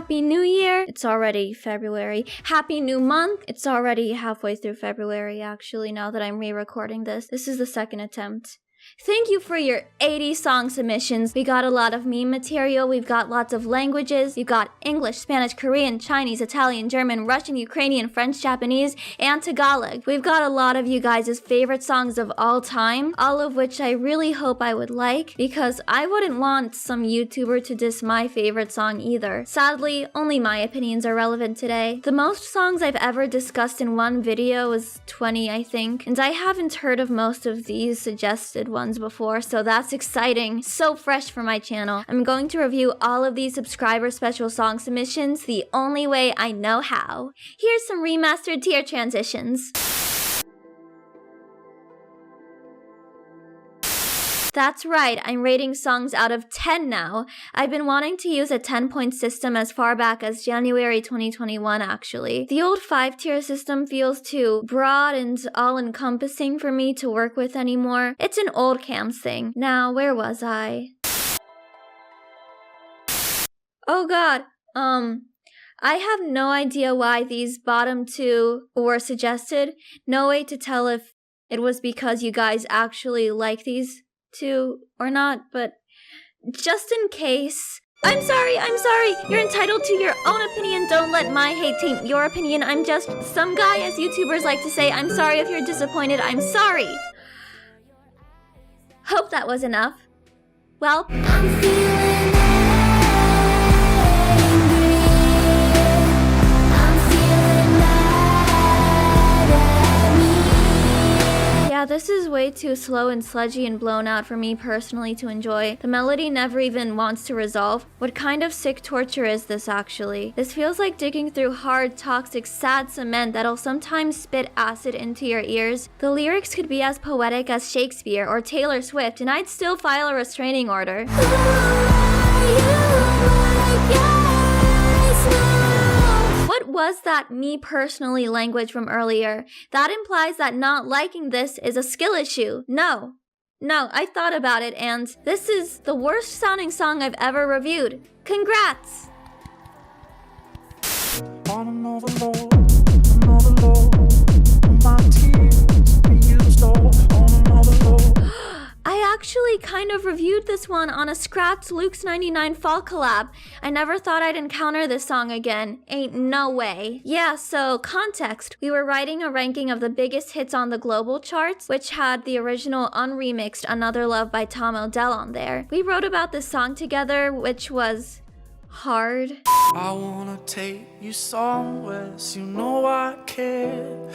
Happy New Year. It's already February. Happy New Month. It's already halfway through February, actually, now that I'm re-recording this. This is the second attempt. Thank you for your 80 song submissions. We got a lot of meme material, we've got lots of languages, you've got English, Spanish, Korean, Chinese, Italian, German, Russian, Ukrainian, French, Japanese, and Tagalog. We've got a lot of you guys' favorite songs of all time, all of which I really hope I would like, because I wouldn't want some YouTuber to diss my favorite song either. Sadly, only my opinions are relevant today. The most songs I've ever discussed in one video was 20, I think, and I haven't heard of most of these suggested ones before, so that's exciting. So fresh for my channel. I'm going to review all of these subscriber special song submissions the only way I know how. Here's some remastered tier transitions. That's right, I'm rating songs out of 10 now. I've been wanting to use a 10-point system as far back as January 2021, actually. The old 5-tier system feels too broad and all-encompassing for me to work with anymore. It's an old Camz thing. Now, where was I? Oh god, I have no idea why these bottom two were suggested. No way to tell if it was because you guys actually like these two or not, but just in case. I'm sorry, you're entitled to your own opinion. Don't let my hate taint your opinion. I'm just some guy, as YouTubers like to say. I'm sorry if you're disappointed. I'm sorry. Hope that was enough. Well, I'm feeling this is way too slow and sludgy and blown out for me personally to enjoy. The melody never even wants to resolve. What kind of sick torture is this actually? This feels like digging through hard, toxic, sad cement that'll sometimes spit acid into your ears. The lyrics could be as poetic as Shakespeare or Taylor Swift and I'd still file a restraining order. What was that me personally language from earlier? That implies that not liking this is a skill issue. No, I thought about it and this is the worst sounding song I've ever reviewed. Congrats! I actually kind of reviewed this one on a scrapped Luke's 99 Fall collab. I never thought I'd encounter this song again. Ain't no way. Yeah, so context. We were writing a ranking of the biggest hits on the global charts, which had the original unremixed Another Love by Tom Odell on there. We wrote about this song together, which was hard. I wanna take you somewhere, so you know I care.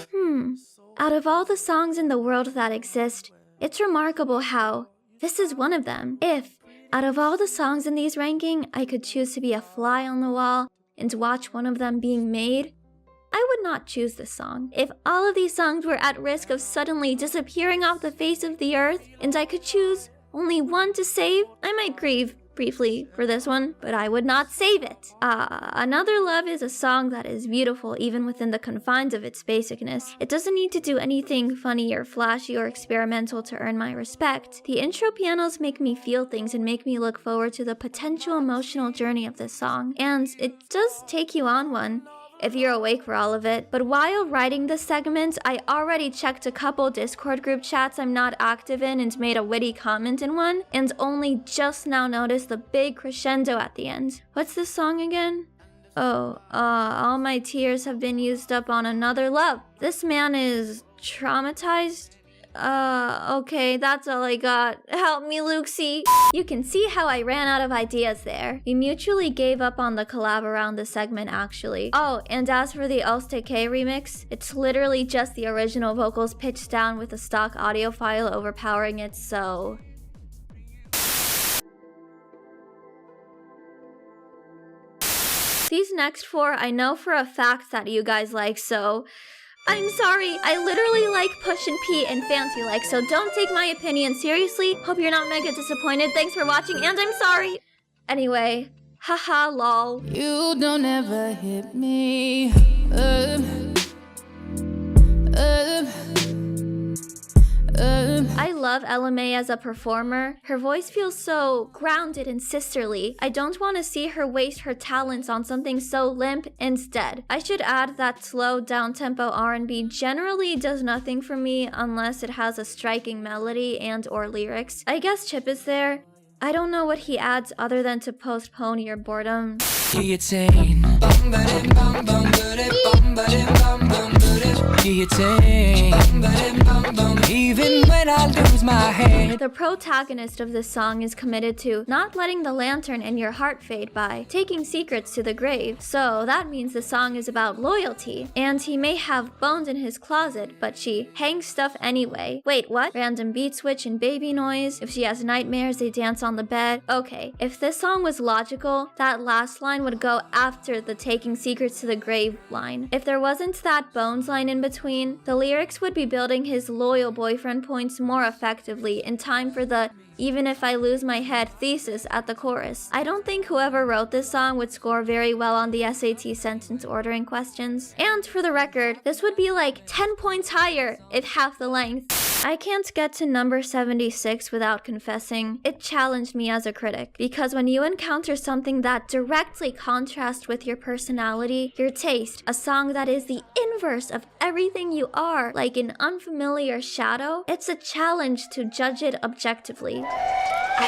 Out of all the songs in the world that exist, it's remarkable how this is one of them. If, out of all the songs in these ranking, I could choose to be a fly on the wall and watch one of them being made, I would not choose this song. If all of these songs were at risk of suddenly disappearing off the face of the earth, and I could choose only one to save, I might grieve briefly for this one, but I would not save it. Another Love is a song that is beautiful even within the confines of its basicness. It doesn't need to do anything funny or flashy or experimental to earn my respect. The intro pianos make me feel things and make me look forward to the potential emotional journey of this song, and it does take you on one if you're awake for all of it. But while writing this segment, I already checked a couple Discord group chats I'm not active in and made a witty comment in one, and only just now noticed the big crescendo at the end. What's this song again? Oh, all my tears have been used up on Another Love. This man is traumatized? Okay, that's all I got. Help me, Luxie. You can see how I ran out of ideas there. We mutually gave up on the collab around this segment, actually. Oh, and as for the osTEKke remix, it's literally just the original vocals pitched down with a stock audio file overpowering it, so... These next four, I know for a fact that you guys like, so... I'm sorry, I literally like Push and Pee and Fancy Like, so don't take my opinion seriously. Hope you're not mega disappointed. Thanks for watching, and I'm sorry. Anyway, haha, lol. You don't ever hit me I love LMA as a performer. Her voice feels so grounded and sisterly. I don't want to see her waste her talents on something so limp instead. I should add that slow down-tempo R&B generally does nothing for me unless it has a striking melody and or lyrics. I guess Chip is there. I don't know what he adds other than to postpone your boredom. Guillotine. Guillotine. Even when I lose my head. The protagonist of this song is committed to not letting the lantern in your heart fade by taking secrets to the grave. So that means the song is about loyalty. And he may have bones in his closet, but she hangs stuff anyway. Wait, what? Random beat switch and baby noise. If she has nightmares, they dance on the bed. Okay, if this song was logical, that last line would go after the taking secrets to the grave line. If there wasn't that bones line in between, the lyrics would be building his loyal boyfriend points more effectively in time for the even if I lose my head thesis at the chorus. I don't think whoever wrote this song would score very well on the SAT sentence ordering questions. And for the record, this would be like 10 points higher if half the length. I can't get to number 76 without confessing. It challenged me as a critic, because when you encounter something that directly contrasts with your personality, your taste, a song that is the inverse of everything you are, like an unfamiliar shadow, it's a challenge to judge it objectively.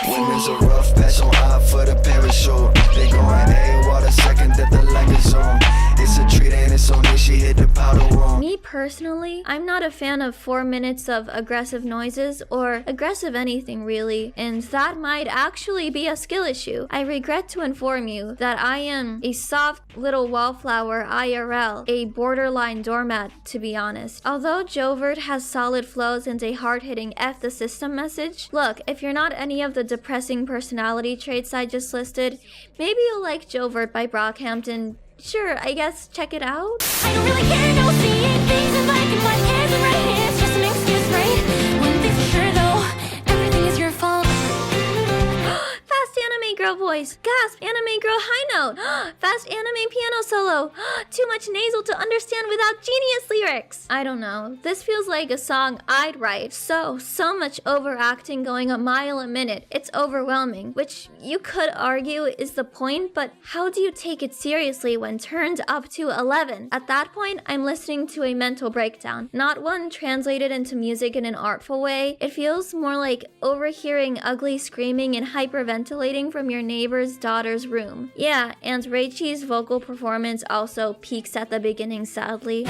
Women's a rough patch on eye for the parachute. They going AWOL the second that the light is on. It's a treat and it's only she hit the powder room. Me personally, I'm not a fan of 4 minutes of aggressive noises or aggressive anything really, and that might actually be a skill issue. I regret to inform you that I am a soft little wallflower IRL, a borderline doormat to be honest. Although Jovert has solid flows and a hard-hitting F the system message, look, if you're not any of the depressing personality traits I just listed, maybe you'll like Jovert by Brockhampton. Sure, I guess check it out. I don't really care, no seeing things in black and white, isn't right, it's just an excuse, right? One thing's for sure though, everything is your fault. Fast anime girl voice. Gasp, anime girl high note. Fast anime piano solo. Too much nasal to understand without genius lyrics. I don't know. This feels like a song I'd write. So much overacting going a mile a minute. It's overwhelming, which you could argue is the point, but how do you take it seriously when turned up to 11? At that point, I'm listening to a mental breakdown, not one translated into music in an artful way. It feels more like overhearing ugly screaming and hyperventilating from your neighbor's daughter's room. Yeah, and Reichi's vocal performance also peaks at the beginning, sadly.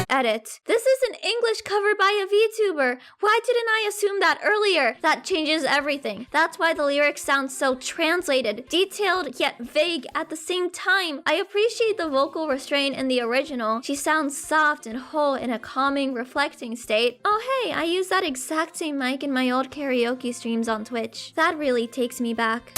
Edit. This is an English cover by a VTuber. Why didn't I assume that earlier? That changes everything. That's why the lyrics sound so translated, detailed yet vague at the same time. I appreciate the vocal restraint in the original. She sounds soft and whole in a calming, reflecting state. Oh hey, I use that exact same mic in my old karaoke streams on Twitch. That really takes me back.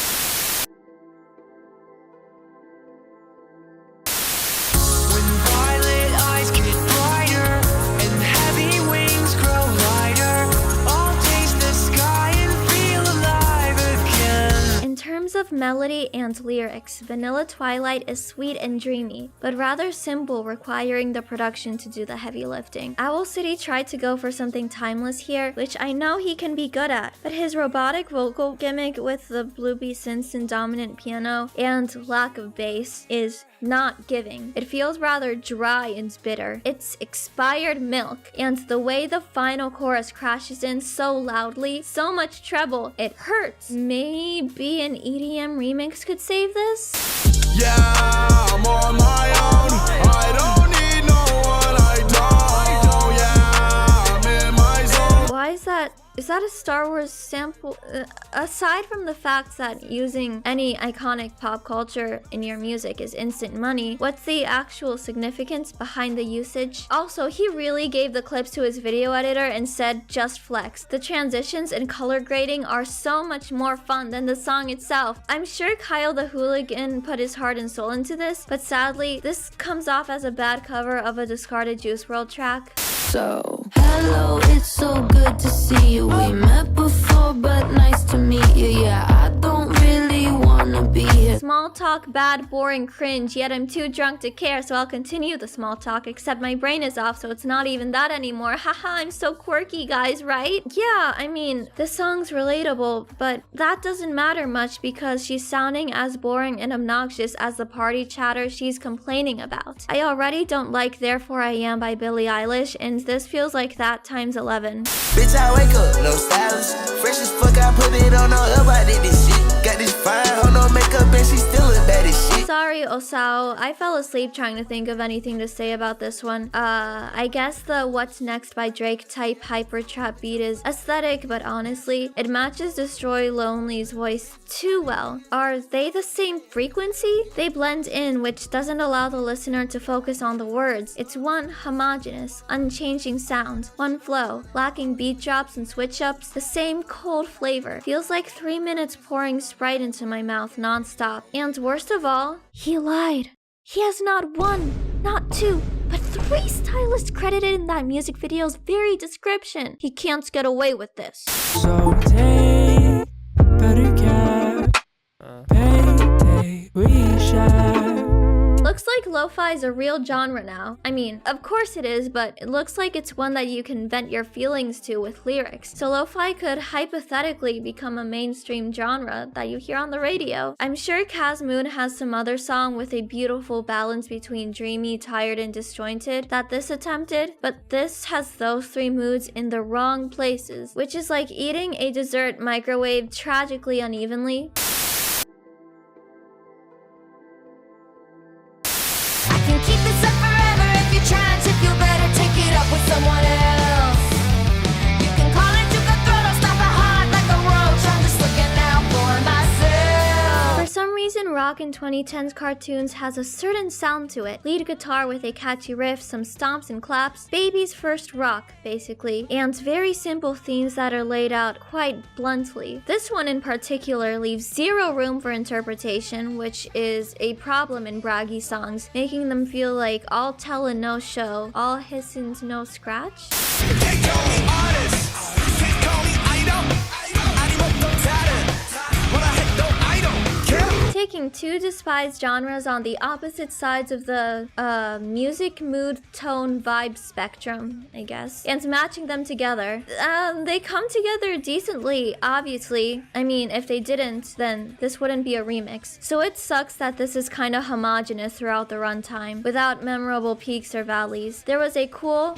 Of melody and lyrics, Vanilla Twilight is sweet and dreamy, but rather simple, requiring the production to do the heavy lifting. Owl City tried to go for something timeless here, which I know he can be good at, but his robotic vocal gimmick with the bloopy synths and dominant piano and lack of bass is not giving. It feels rather dry and bitter. It's expired milk, and the way the final chorus crashes in so loudly, so much treble, it hurts. Maybe an EDM remix could save this? Yeah, I'm on my own. I don't need no one. I don't. Yeah, I'm in my zone. Why is that? Is that a Star Wars sample? Aside from the fact that using any iconic pop culture in your music is instant money, what's the actual significance behind the usage? Also, he really gave the clips to his video editor and said just flex. The transitions and color grading are so much more fun than the song itself. I'm sure Kyle the Hooligan put his heart and soul into this, but sadly, this comes off as a bad cover of a discarded Juice WRLD track. So, hello, it's so good to see you. We met before, but nice to meet you. Yeah, I don't really wanna be be here. Small talk, bad, boring, cringe, yet I'm too drunk to care, so I'll continue the small talk, except my brain is off, so it's not even that anymore. Haha, I'm so quirky, guys, right? Yeah, I mean, this song's relatable, but that doesn't matter much because she's sounding as boring and obnoxious as the party chatter she's complaining about. I already don't like Therefore I Am by Billie Eilish, and this feels like that times 11. Bitch, I wake up, no stylist. Fresh as fuck, I put it on up, I did this shit. Got this fine, on no makeup, and she still look bad as shit. Sorry, Oshawott, I fell asleep trying to think of anything to say about this one. I guess the What's Next by Drake type hyper trap beat is aesthetic, but honestly, it matches Destroy Lonely's voice too well. Are they the same frequency? They blend in, which doesn't allow the listener to focus on the words. It's one homogeneous, unchanging sound, one flow, lacking beat drops and switch ups, the same cold flavor. Feels like 3 minutes pouring Sprite into my mouth non-stop. And worst of all, he lied. He has not one, not two, but 3 stylists credited in that music video's very description. He can't get away with this. So take better care. Payday, we share. Looks like lo-fi is a real genre now. I mean, of course it is, but it looks like it's one that you can vent your feelings to with lyrics. So lo-fi could hypothetically become a mainstream genre that you hear on the radio. I'm sure Kaz Moon has some other song with a beautiful balance between dreamy, tired, and disjointed that this attempted, but this has those 3 moods in the wrong places, which is like eating a dessert microwaved tragically unevenly. Keep this up forever if you're trying to feel better. Take it up with someone else. You can call it to the throat or stop a heart like a roach. I'm just looking out for myself. For some reason, rock in 2010s cartoons has a certain sound to it. Lead guitar with a catchy riff, some stomps and claps. Baby's first rock, basically. And very simple themes that are laid out quite bluntly. This one in particular leaves zero room for interpretation, which is a problem in braggy songs, making them feel like all tell and no show, all hiss and no scratch. Taking 2 despised genres on the opposite sides of the music, mood, tone, vibe spectrum, I guess, and matching them together. They come together decently, obviously. I mean, if they didn't, then this wouldn't be a remix. So it sucks that this is kinda homogenous throughout the runtime, without memorable peaks or valleys. There was a cool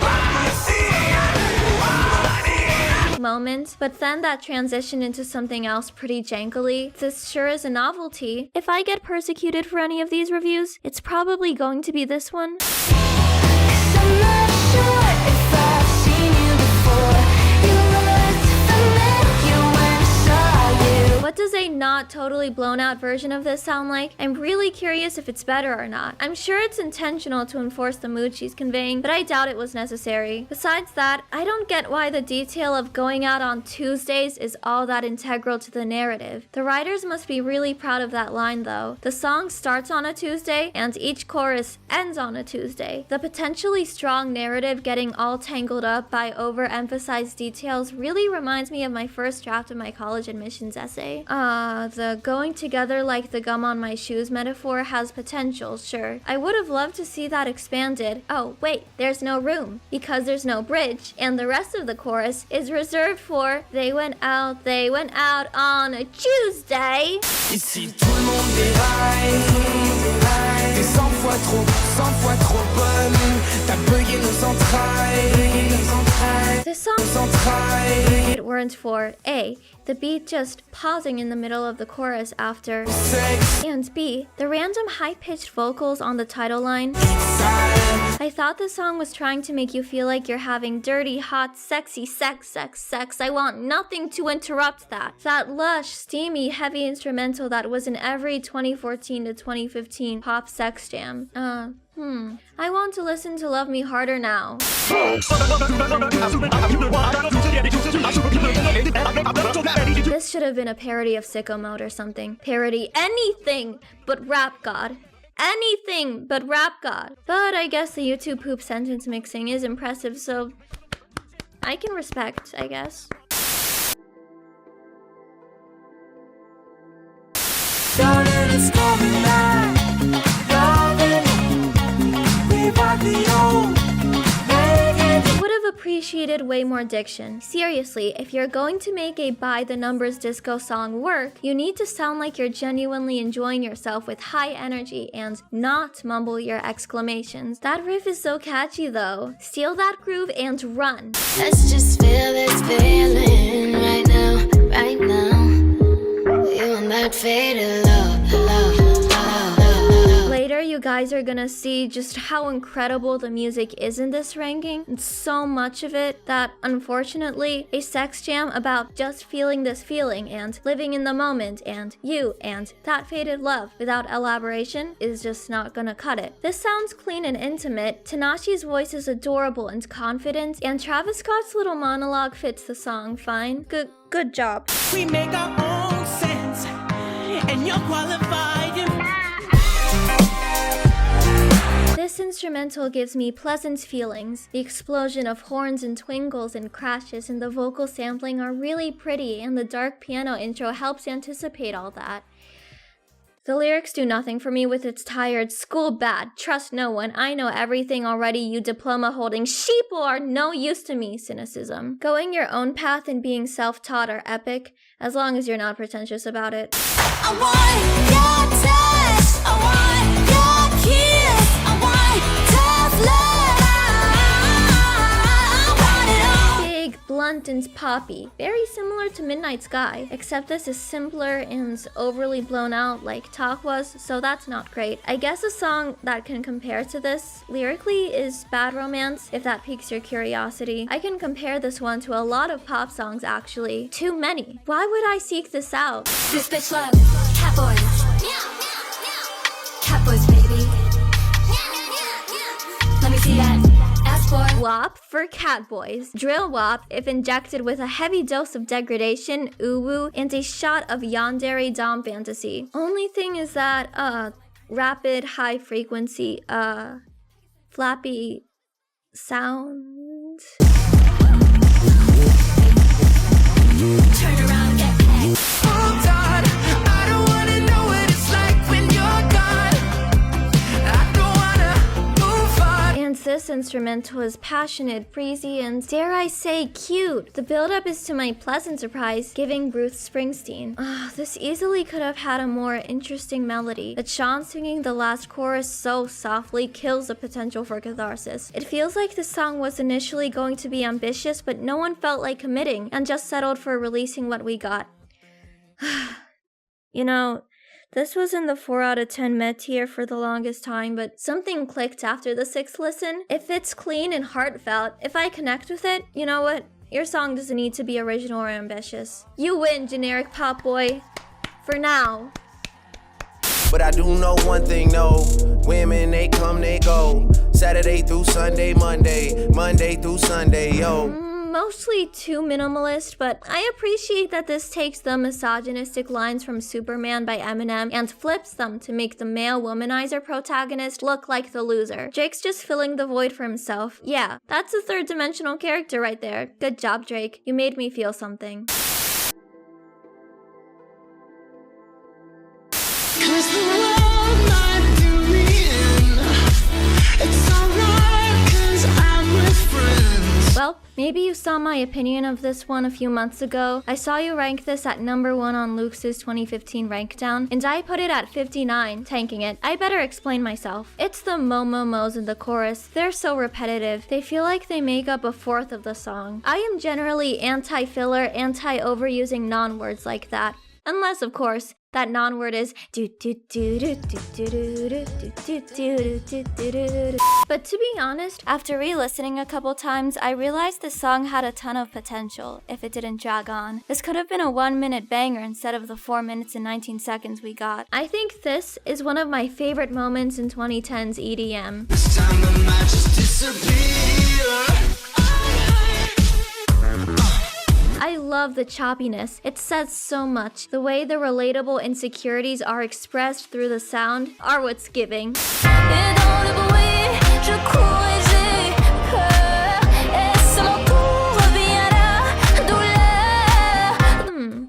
moment, but then that transitioned into something else pretty jankily. This sure is a novelty. If I get persecuted for any of these reviews, it's probably going to be this one. I'm not sure if I've seen you before. You looked familiar when I saw you. What does a not totally blown out version of this sound like? I'm really curious if it's better or not. I'm sure it's intentional to enforce the mood she's conveying, but I doubt it was necessary. Besides that, I don't get why the detail of going out on Tuesdays is all that integral to the narrative. The writers must be really proud of that line though. The song starts on a Tuesday, and each chorus ends on a Tuesday. The potentially strong narrative getting all tangled up by overemphasized details really reminds me of my first draft of my college admissions essay. The going together like the gum on my shoes metaphor has potential, sure. I would have loved to see that expanded. Oh, wait, there's no room, because there's no bridge, and the rest of the chorus is reserved for they went out on a Tuesday. Ici tout le monde déraille. T'es 100 fois trop bonne. T'as bugué nos entrailles. This song, if it weren't for A, the beat just pausing in the middle of the chorus after, and B, the random high-pitched vocals on the title line. I thought the song was trying to make you feel like you're having dirty, hot, sexy sex. I want nothing to interrupt that. That lush, steamy, heavy instrumental that was in every 2014 to 2015 pop sex jam. I want to listen to Love Me Harder now. This should have been a parody of Sicko Mode or something. Parody anything but Rap God. Anything but Rap God. But I guess the YouTube poop sentence mixing is impressive, so I can respect, I guess. Darling, it's coming back. Loving it, revive the old. Would have appreciated way more diction. Seriously, if you're going to make a by the numbers disco song work, you need to sound like you're genuinely enjoying yourself with high energy and not mumble your exclamations. That riff is so catchy though. Steal that groove and run. Let's just feel this feeling right now, right now. You and that faded love, love, love, love. Later, you guys are gonna see just how incredible the music is in this ranking, and so much of it that, unfortunately, a sex jam about just feeling this feeling and living in the moment and you and that faded love without elaboration is just not gonna cut it. This sounds clean and intimate, Tinashe's voice is adorable and confident, and Travis Scott's little monologue fits the song fine. Good job. We make our own sense, and you're qualified. This instrumental gives me pleasant feelings. The explosion of horns and twinkles and crashes and the vocal sampling are really pretty, and the dark piano intro helps anticipate all that. The lyrics do nothing for me with its tired school bad, trust no one, I know everything already, you diploma-holding sheeple are no use to me cynicism. Going your own path and being self-taught are epic, as long as you're not pretentious about it. I want your touch, I want your kiss, I want tough love, I want it all. Big, blunt, and poppy. Very similar to Midnight Sky, except this is simpler and overly blown out like Talk was, so that's not great. I guess a song that can compare to this lyrically is Bad Romance, if that piques your curiosity. I can compare this one to a lot of pop songs actually. Too many. Why would I seek this out? This bitch love Catboys. Catboys, baby. Let me see that. Ask for WAP for Catboys. Drill WAP if injected with a heavy dose of degradation, uwu, and a shot of yandere dom fantasy. Only thing is that, rapid, high frequency, flappy sound. turn around, get packed. Hold on, I don't wanna know what it's like when you're gone. I don't wanna move on. And this instrumental is passionate, breezy, and dare I say cute. The build-up is to my pleasant surprise, giving Bruce Springsteen. This easily could have had a more interesting melody, but Sean singing the last chorus so softly kills the potential for catharsis. It feels like the song was initially going to be ambitious, but no one felt like committing, and just settled for releasing what we got. You know, this was in the 4 out of 10 med tier for the longest time, but something clicked after the 6th listen. If it's clean and heartfelt, if I connect with it, you know what? Your song doesn't need to be original or ambitious. You win, generic pop boy. For now. But I do know one thing, no. Women, they come, they go. Saturday through Sunday, Monday through Sunday, yo. Mostly too minimalist, but I appreciate that this takes the misogynistic lines from Superman by Eminem and flips them to make the male womanizer protagonist look like the loser. Drake's just filling the void for himself. Yeah, that's a third-dimensional character right there. Good job, Drake. You made me feel something. Well, maybe you saw my opinion of this one a few months ago. I saw you rank this at number 1 on Luke's 2015 rank down, and I put it at 59, tanking it. I better explain myself. It's the mo-mo-mos in the chorus. They're so repetitive. They feel like they make up a fourth of the song. I am generally anti-filler, anti-overusing non-words like that. Unless, of course, that non-word is do do do do do do do do do do do. But to be honest, after re-listening a couple times, I realized this song had a ton of potential if it didn't drag on. This could have been a 1-minute banger instead of the 4 minutes and 19 seconds we got. I think this is one of my favorite moments in 2010's EDM. This time I might just disappear. I love the choppiness. It says so much. The way the relatable insecurities are expressed through the sound are what's giving.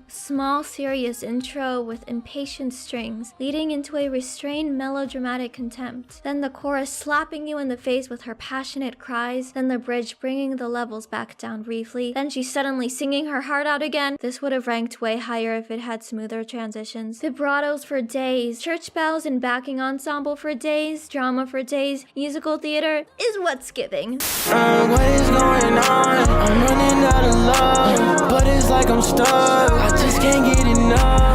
Small small serious intro with impatient strings, leading into a restrained melodramatic contempt. Then the chorus slapping you in the face with her passionate cries, then the bridge bringing the levels back down briefly, then she's suddenly singing her heart out again. This would have ranked way higher if it had smoother transitions. Vibratos for days, church bells and backing ensemble for days, drama for days, musical theater is what's giving. What is going on? I'm running out of love, but it's like I'm stuck. I just can't get enough.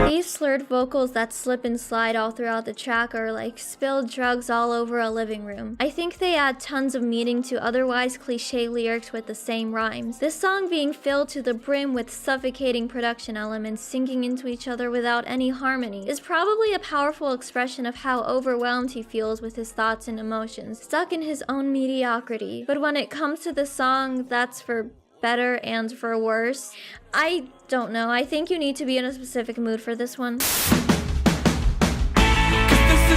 These slurred vocals that slip and slide all throughout the track are like spilled drugs all over a living room. I think they add tons of meaning to otherwise cliche lyrics with the same rhymes. This song being filled to the brim with suffocating production elements sinking into each other without any harmony is probably a powerful expression of how overwhelmed he feels with his thoughts and emotions, stuck in his own mediocrity. But when it comes to the song that's for better and for worse, I don't know. I think you need to be in a specific mood for this one. This is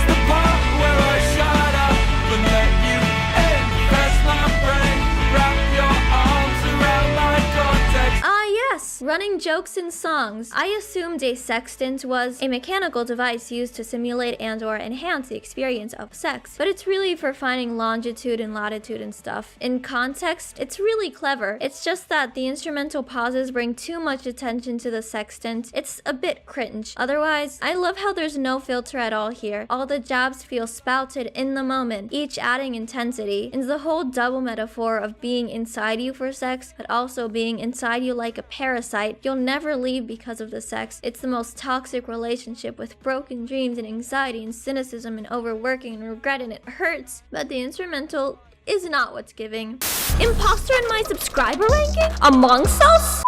the part where I shut up and let you in. Press my brain, wrap your arms around my cortex. Ah yes, running jokes in songs. I assumed a sextant was a mechanical device used to simulate and or enhance the experience of sex, but it's really for finding longitude and latitude and stuff. In context, it's really clever. It's just that the instrumental pauses bring too much attention to the sextant. It's a bit cringe. Otherwise, I love how there's no filter at all here. All the jabs feel spouted in the moment, each adding intensity. And the whole double metaphor of being inside you for sex, but also being inside you like a parasite. You'll never leave because of the sex. It's the most toxic relationship with broken dreams and anxiety and cynicism and overworking and regret, and it hurts. But the instrumental is not what's giving. Imposter in my subscriber ranking? Amongst us?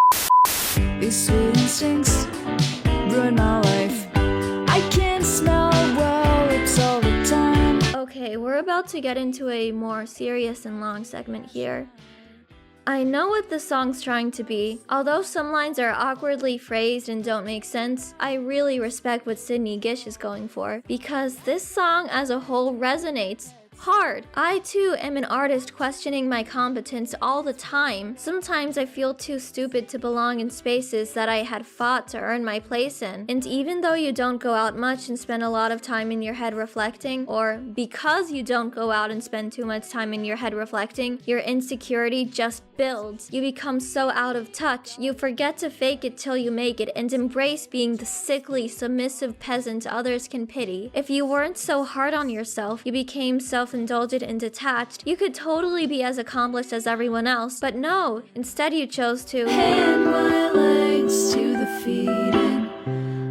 These sweet instincts ruin my life. I can't smell well, it's all the time. Okay, we're about to get into a more serious and long segment here. I know what the song's trying to be. Although some lines are awkwardly phrased and don't make sense, I really respect what Sydney Gish is going for, because this song as a whole resonates hard. I too am an artist questioning my competence all the time. Sometimes I feel too stupid to belong in spaces that I had fought to earn my place in. And even though you don't go out much and spend a lot of time in your head reflecting, or because you don't go out and spend too much time in your head reflecting, your insecurity just builds. You become so out of touch. You forget to fake it till you make it and embrace being the sickly, submissive peasant others can pity. If you weren't so hard on yourself, you became self-indulgent and detached, you could totally be as accomplished as everyone else. But no, instead you chose to Hand my legs to the feeding.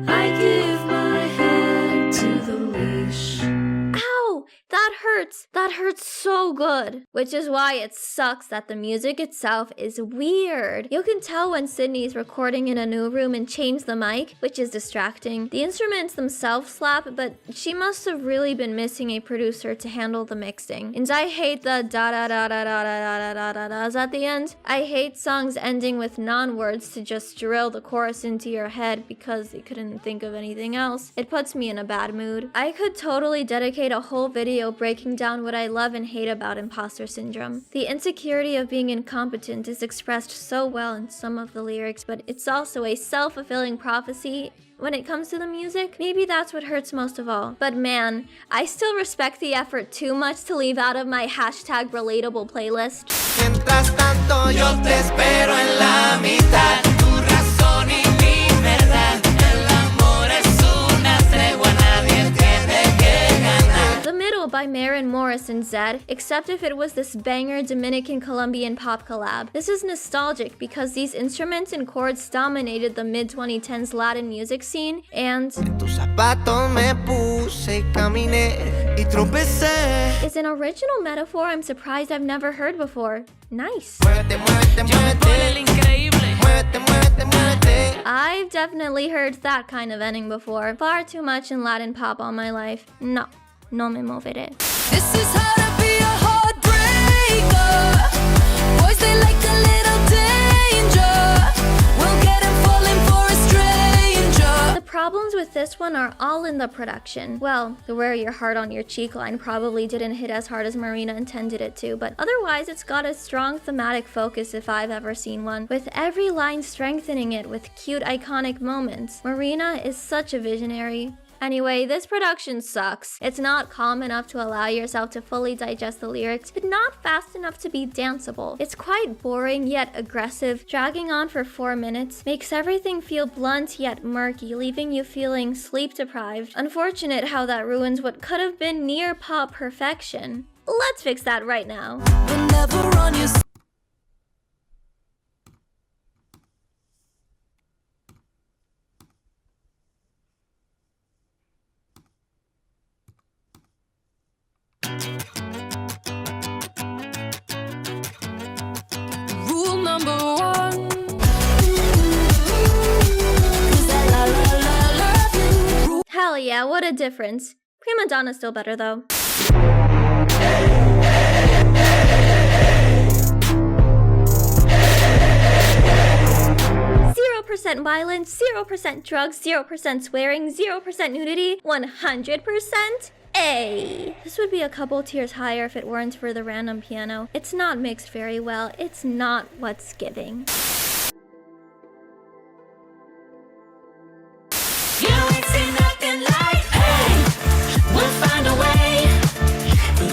I give my head to the leash. Ow! That hurts! That hurts so good! Which is why it sucks that the music itself is weird. You can tell when Sydney's recording in a new room and changed the mic, which is distracting. The instruments themselves slap, but she must have really been missing a producer to handle the mixing. And I hate the da-da-da-da-da-da-da-da-da-da's at the end. I hate songs ending with non-words to just drill the chorus into your head because they couldn't think of anything else. It puts me in a bad mood. I could totally dedicate a whole video breaking down what I love and hate about imposter syndrome. The insecurity of being incompetent is expressed so well in some of the lyrics, but it's also a self-fulfilling prophecy when it comes to the music. Maybe that's what hurts most of all. But man, I still respect the effort too much to leave out of my hashtag relatable playlist. Mientras tanto yo te espero en la mitad, tu razón y mi verdad. El amor es una tregua, nadie tiene que ganar. The Middle by Maren Morris and Zed, except if it was this banger Dominican-Colombian pop collab. This is nostalgic because these instruments and chords dominated the mid-2010s Latin music scene, and Tus zapatos me puse y caminé y tropecé. is an original metaphor I'm surprised I've never heard before. Nice. Muévete, muévete, muévete. Muévete, muévete, muévete. I've definitely heard that kind of ending before. Far too much in Latin pop all my life. No me moveré. This is how to be a heartbreaker. Boys, they like a little danger. We'll get him falling for a stranger. The problems with this one one are all in the production. Well, the wear your heart on your cheek line probably didn't hit as hard as Marina intended it to, but otherwise it's got a strong thematic focus if I've ever seen one, with every line strengthening it with cute iconic moments. Marina is such a visionary. Anyway, this production sucks. It's not calm enough to allow yourself to fully digest the lyrics, but not fast enough to be danceable. It's quite boring yet aggressive, dragging on for 4 minutes, makes everything feel blunt yet murky, leaving you feeling sleep-deprived. Unfortunate how that ruins what could have been near pop perfection. Let's fix that right now. Whenever on your rule number 1. Hell yeah, what a difference. Prima Donna's still better though. 0% violence, 0% drugs, 0% swearing, 0% nudity, 100% A. This would be a couple tiers higher if it weren't for the random piano. It's not mixed very well. It's not what's giving. You ain't seen nothing like, hey, we'll find a way.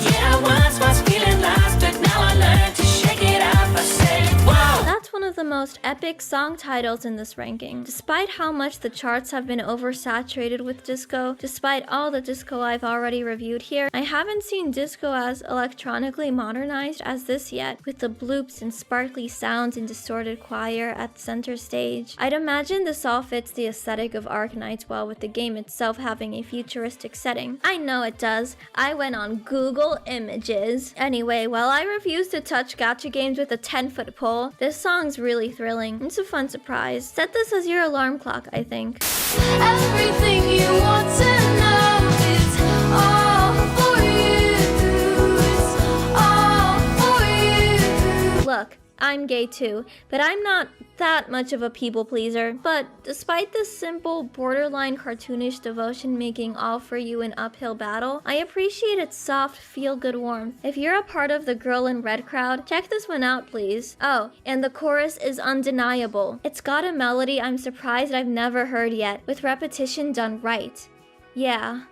Yeah, I once was feeling lost, but now I learned to shake it off. I say, whoa. That's one of the most epic song titles in this ranking. Despite how much the charts have been oversaturated with disco, despite all the disco I've already reviewed here, I haven't seen disco as electronically modernized as this yet, with the bloops and sparkly sounds and distorted choir at center stage. I'd imagine this all fits the aesthetic of Arknights well, with the game itself having a futuristic setting. I know it does. I went on Google Images. Anyway, while I refuse to touch gacha games with a 10-foot pole, this song's really thrilling. It's a fun surprise. Set this as your alarm clock, I think. Everything you want to know is all for you. It's all for you. Look, I'm gay too, but I'm not that much of a people pleaser. But despite this simple, borderline cartoonish devotion making all for you an uphill battle, I appreciate its soft, feel-good warmth. If you're a part of the girl in red crowd, check this one out, please. Oh, and the chorus is undeniable. It's got a melody I'm surprised I've never heard yet, with repetition done right. Yeah.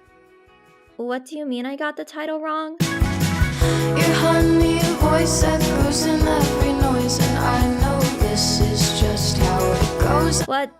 What do you mean I got the title wrong? Your honey voice echoes in every noise, and I know this is just how it goes. What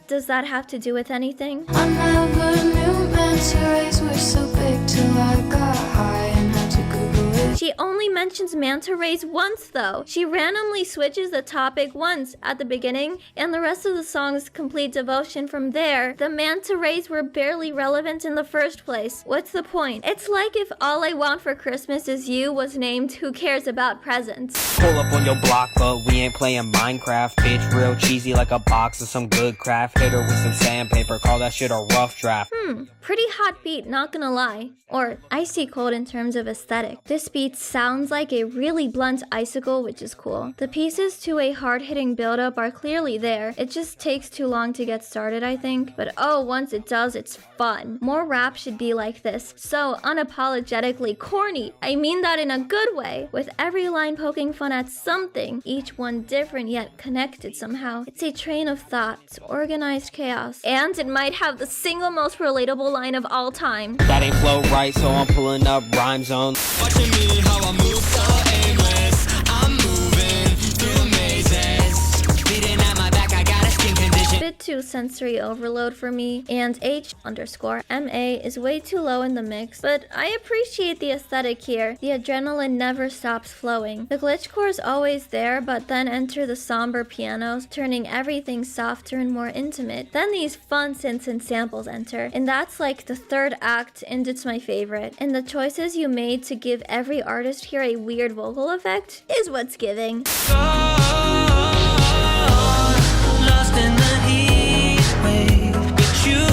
does that have to do with anything? I never knew manta rays were so big till I got high and had to Google it. She only mentions manta rays once though. She randomly switches the topic once at the beginning, and the rest of the song's complete devotion from there. The manta rays were barely relevant in the first place. What's the point? It's like if All I Want for Christmas Is You was named Who Cares About Presents. Pull up on your block, but we ain't playing Minecraft. Bitch, real cheesy like a box of some good craft. Hit her with some sandpaper, call that shit a rough draft. Pretty hot beat, not gonna lie. Or icy cold in terms of aesthetic. This beat sounds like a really blunt icicle, which is cool. The pieces to a hard-hitting build-up are clearly there. It just takes too long to get started, I think. But oh, once it does, it's fun. More rap should be like this. So unapologetically corny. I mean that in a good way. With every line poking fun at something, each one different yet connected somehow. It's a train of thoughts, organized chaos. And it might have the single most relatable line of all time. That ain't flow right, so I'm pulling up rhyme zone. Watching me how I move so aimless. I'm moving through mazes. Beating at my back, I got a skin condition. Bit too sensory overload for me, and H_MA is way too low in the mix, but I appreciate the aesthetic here. The adrenaline never stops flowing. The glitchcore is always there, but then enter the somber pianos, turning everything softer and more intimate. Then these fun synths and samples enter, and that's like the third act, and it's my favorite. And the choices you made to give every artist here a weird vocal effect is what's giving. Lost in the heat wave, but you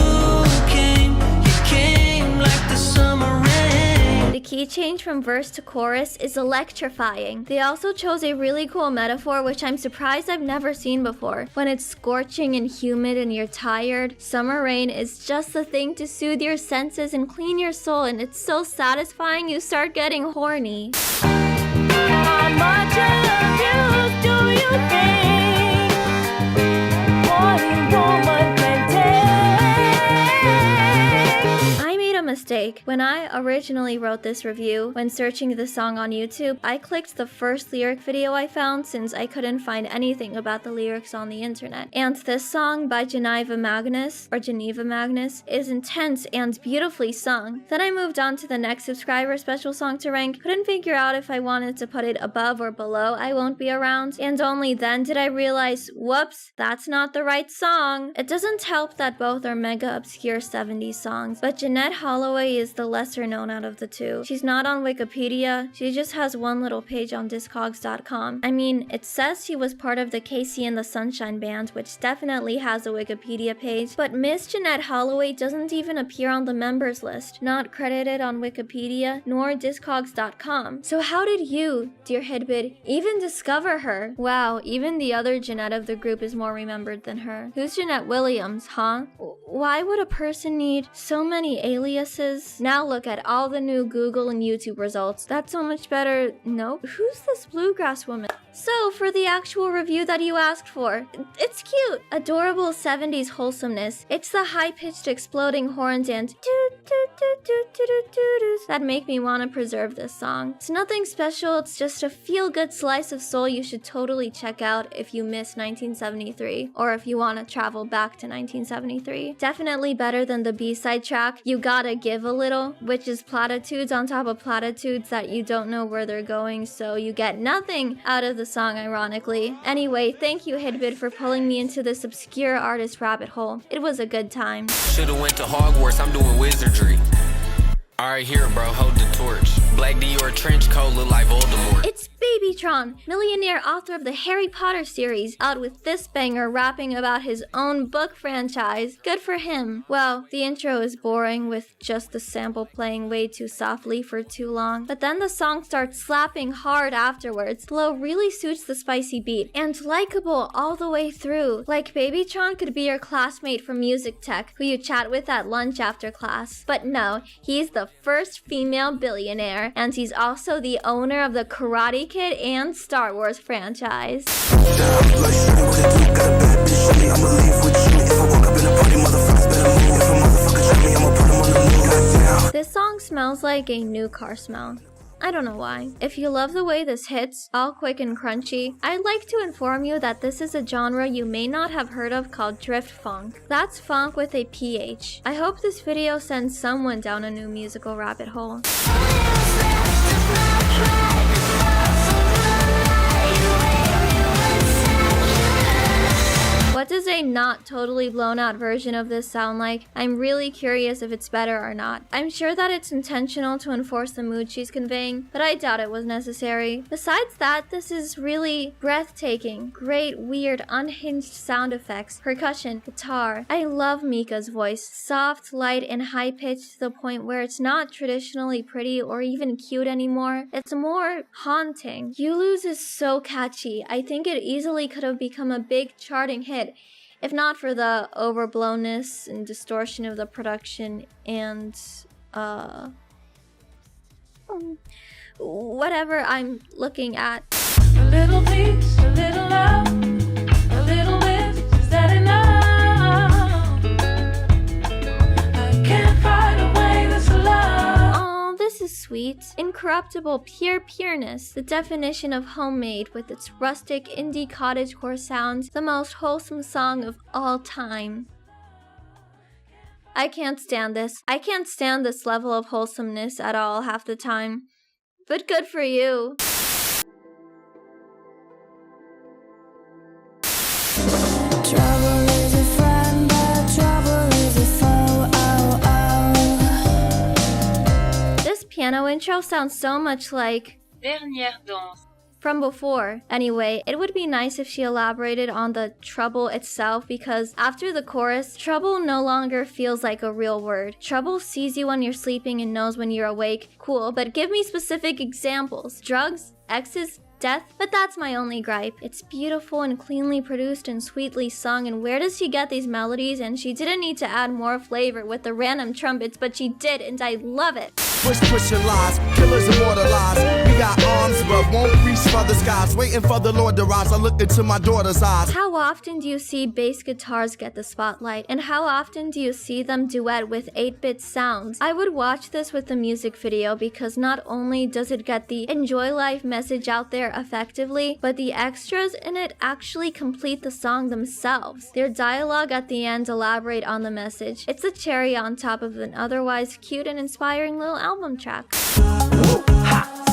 came like the summer rain. The key change from verse to chorus is electrifying. They also chose a really cool metaphor which I'm surprised I've never seen before. When it's scorching and humid and you're tired, summer rain is just the thing to soothe your senses and clean your soul, and it's so satisfying you start getting horny. How much I love you, do you think? One woman can take. I made a mistake. When I originally wrote this review, when searching the song on YouTube, I clicked the first lyric video I found since I couldn't find anything about the lyrics on the internet. And this song by Geneva Magnus is intense and beautifully sung. Then I moved on to the next subscriber special song to rank, couldn't figure out if I wanted to put it above or below I Won't Be Around, and only then did I realize, whoops, that's not the right song. It doesn't help that both are mega obscure 70s songs, but Jeanette Holloway is the lesser known out of the two. She's not on Wikipedia, she just has one little page on Discogs.com. I mean, it says she was part of the Casey and the Sunshine Band, which definitely has a Wikipedia page, but Miss Jeanette Holloway doesn't even appear on the members list, not credited on Wikipedia nor Discogs.com. So how did you, dear Hidbid, even discover her? Wow, even the other Jeanette of the group is more remembered than her. Who's Jeanette Williams, huh? Why would a person need so many aliases? Now look at all the new Google and YouTube results. That's so much better. Nope. Who's this bluegrass woman? So, for the actual review that you asked for, it's cute. Adorable 70s wholesomeness. It's the high-pitched exploding horns and that make me want to preserve this song. It's nothing special, it's just a feel-good slice of soul you should totally check out if you miss 1973, or if you want to travel back to 1973. Definitely better than the B-side track, You Gotta Give a Little, which is platitudes on top of platitudes that you don't know where they're going, so you get nothing out of the song, ironically. Anyway, thank you, Hidbid, for pulling me into this obscure artist rabbit hole. It was a good time. Should've went to Hogwarts, I'm doing wizardry. Alright, here, bro, hold the torch. Black Dior trench coat look like Voldemort. It's Babytron, millionaire author of the Harry Potter series, out with this banger rapping about his own book franchise. Good for him. Well, the intro is boring with just the sample playing way too softly for too long, but then the song starts slapping hard afterwards. Flow really suits the spicy beat, and likable all the way through. Like Babytron could be your classmate from music tech, who you chat with at lunch after class. But no, he's the first female billionaire, and he's also the owner of the Karate Kid and Star Wars franchise. This song smells like a new car smell. I don't know why. If you love the way this hits, all quick and crunchy, I'd like to inform you that this is a genre you may not have heard of called drift funk. That's funk with a PH. I hope this video sends someone down a new musical rabbit hole. What does a not totally blown out version of this sound like? I'm really curious if it's better or not. I'm sure that it's intentional to enforce the mood she's conveying, but I doubt it was necessary. Besides that, this is really breathtaking. Great, weird, unhinged sound effects, percussion, guitar. I love Mika's voice. Soft, light, and high-pitched to the point where it's not traditionally pretty or even cute anymore. It's more haunting. You Lose is so catchy. I think it easily could have become a big charting hit, if not for the overblownness and distortion of the production and, whatever I'm looking at. A little peace, a little love, a little bit, is that enough? I can't fight away this love. Oh, this is sweet. Incorruptible, pure pureness. The definition of homemade with its rustic indie cottagecore sounds. The most wholesome song of all time. I can't stand this. I can't stand this level of wholesomeness at all half the time. But good for you. Trouble is a friend, but trouble is a foe. Oh, oh. This piano intro sounds so much like Dernière danse. from before. Anyway, it would be nice if she elaborated on the trouble itself, because after the chorus, trouble no longer feels like a real word. Trouble sees you when you're sleeping and knows when you're awake. Cool, but give me specific examples. Drugs? Exes? Death? But that's my only gripe. It's beautiful and cleanly produced and sweetly sung, and where does she get these melodies? And she didn't need to add more flavor with the random trumpets, but she did, and I love it. Pushing lies, killers immortalized. We got arms, but won't reach for the skies. Waiting for the Lord to rise. I look into my daughter's eyes. How often do you see bass guitars get the spotlight? And how often do you see them duet with 8-bit sounds? I would watch this with the music video, because not only does it get the enjoy life message out there effectively, but the extras in it actually complete the song themselves. Their dialogue at the end elaborate on the message. It's a cherry on top of an otherwise cute and inspiring little album track.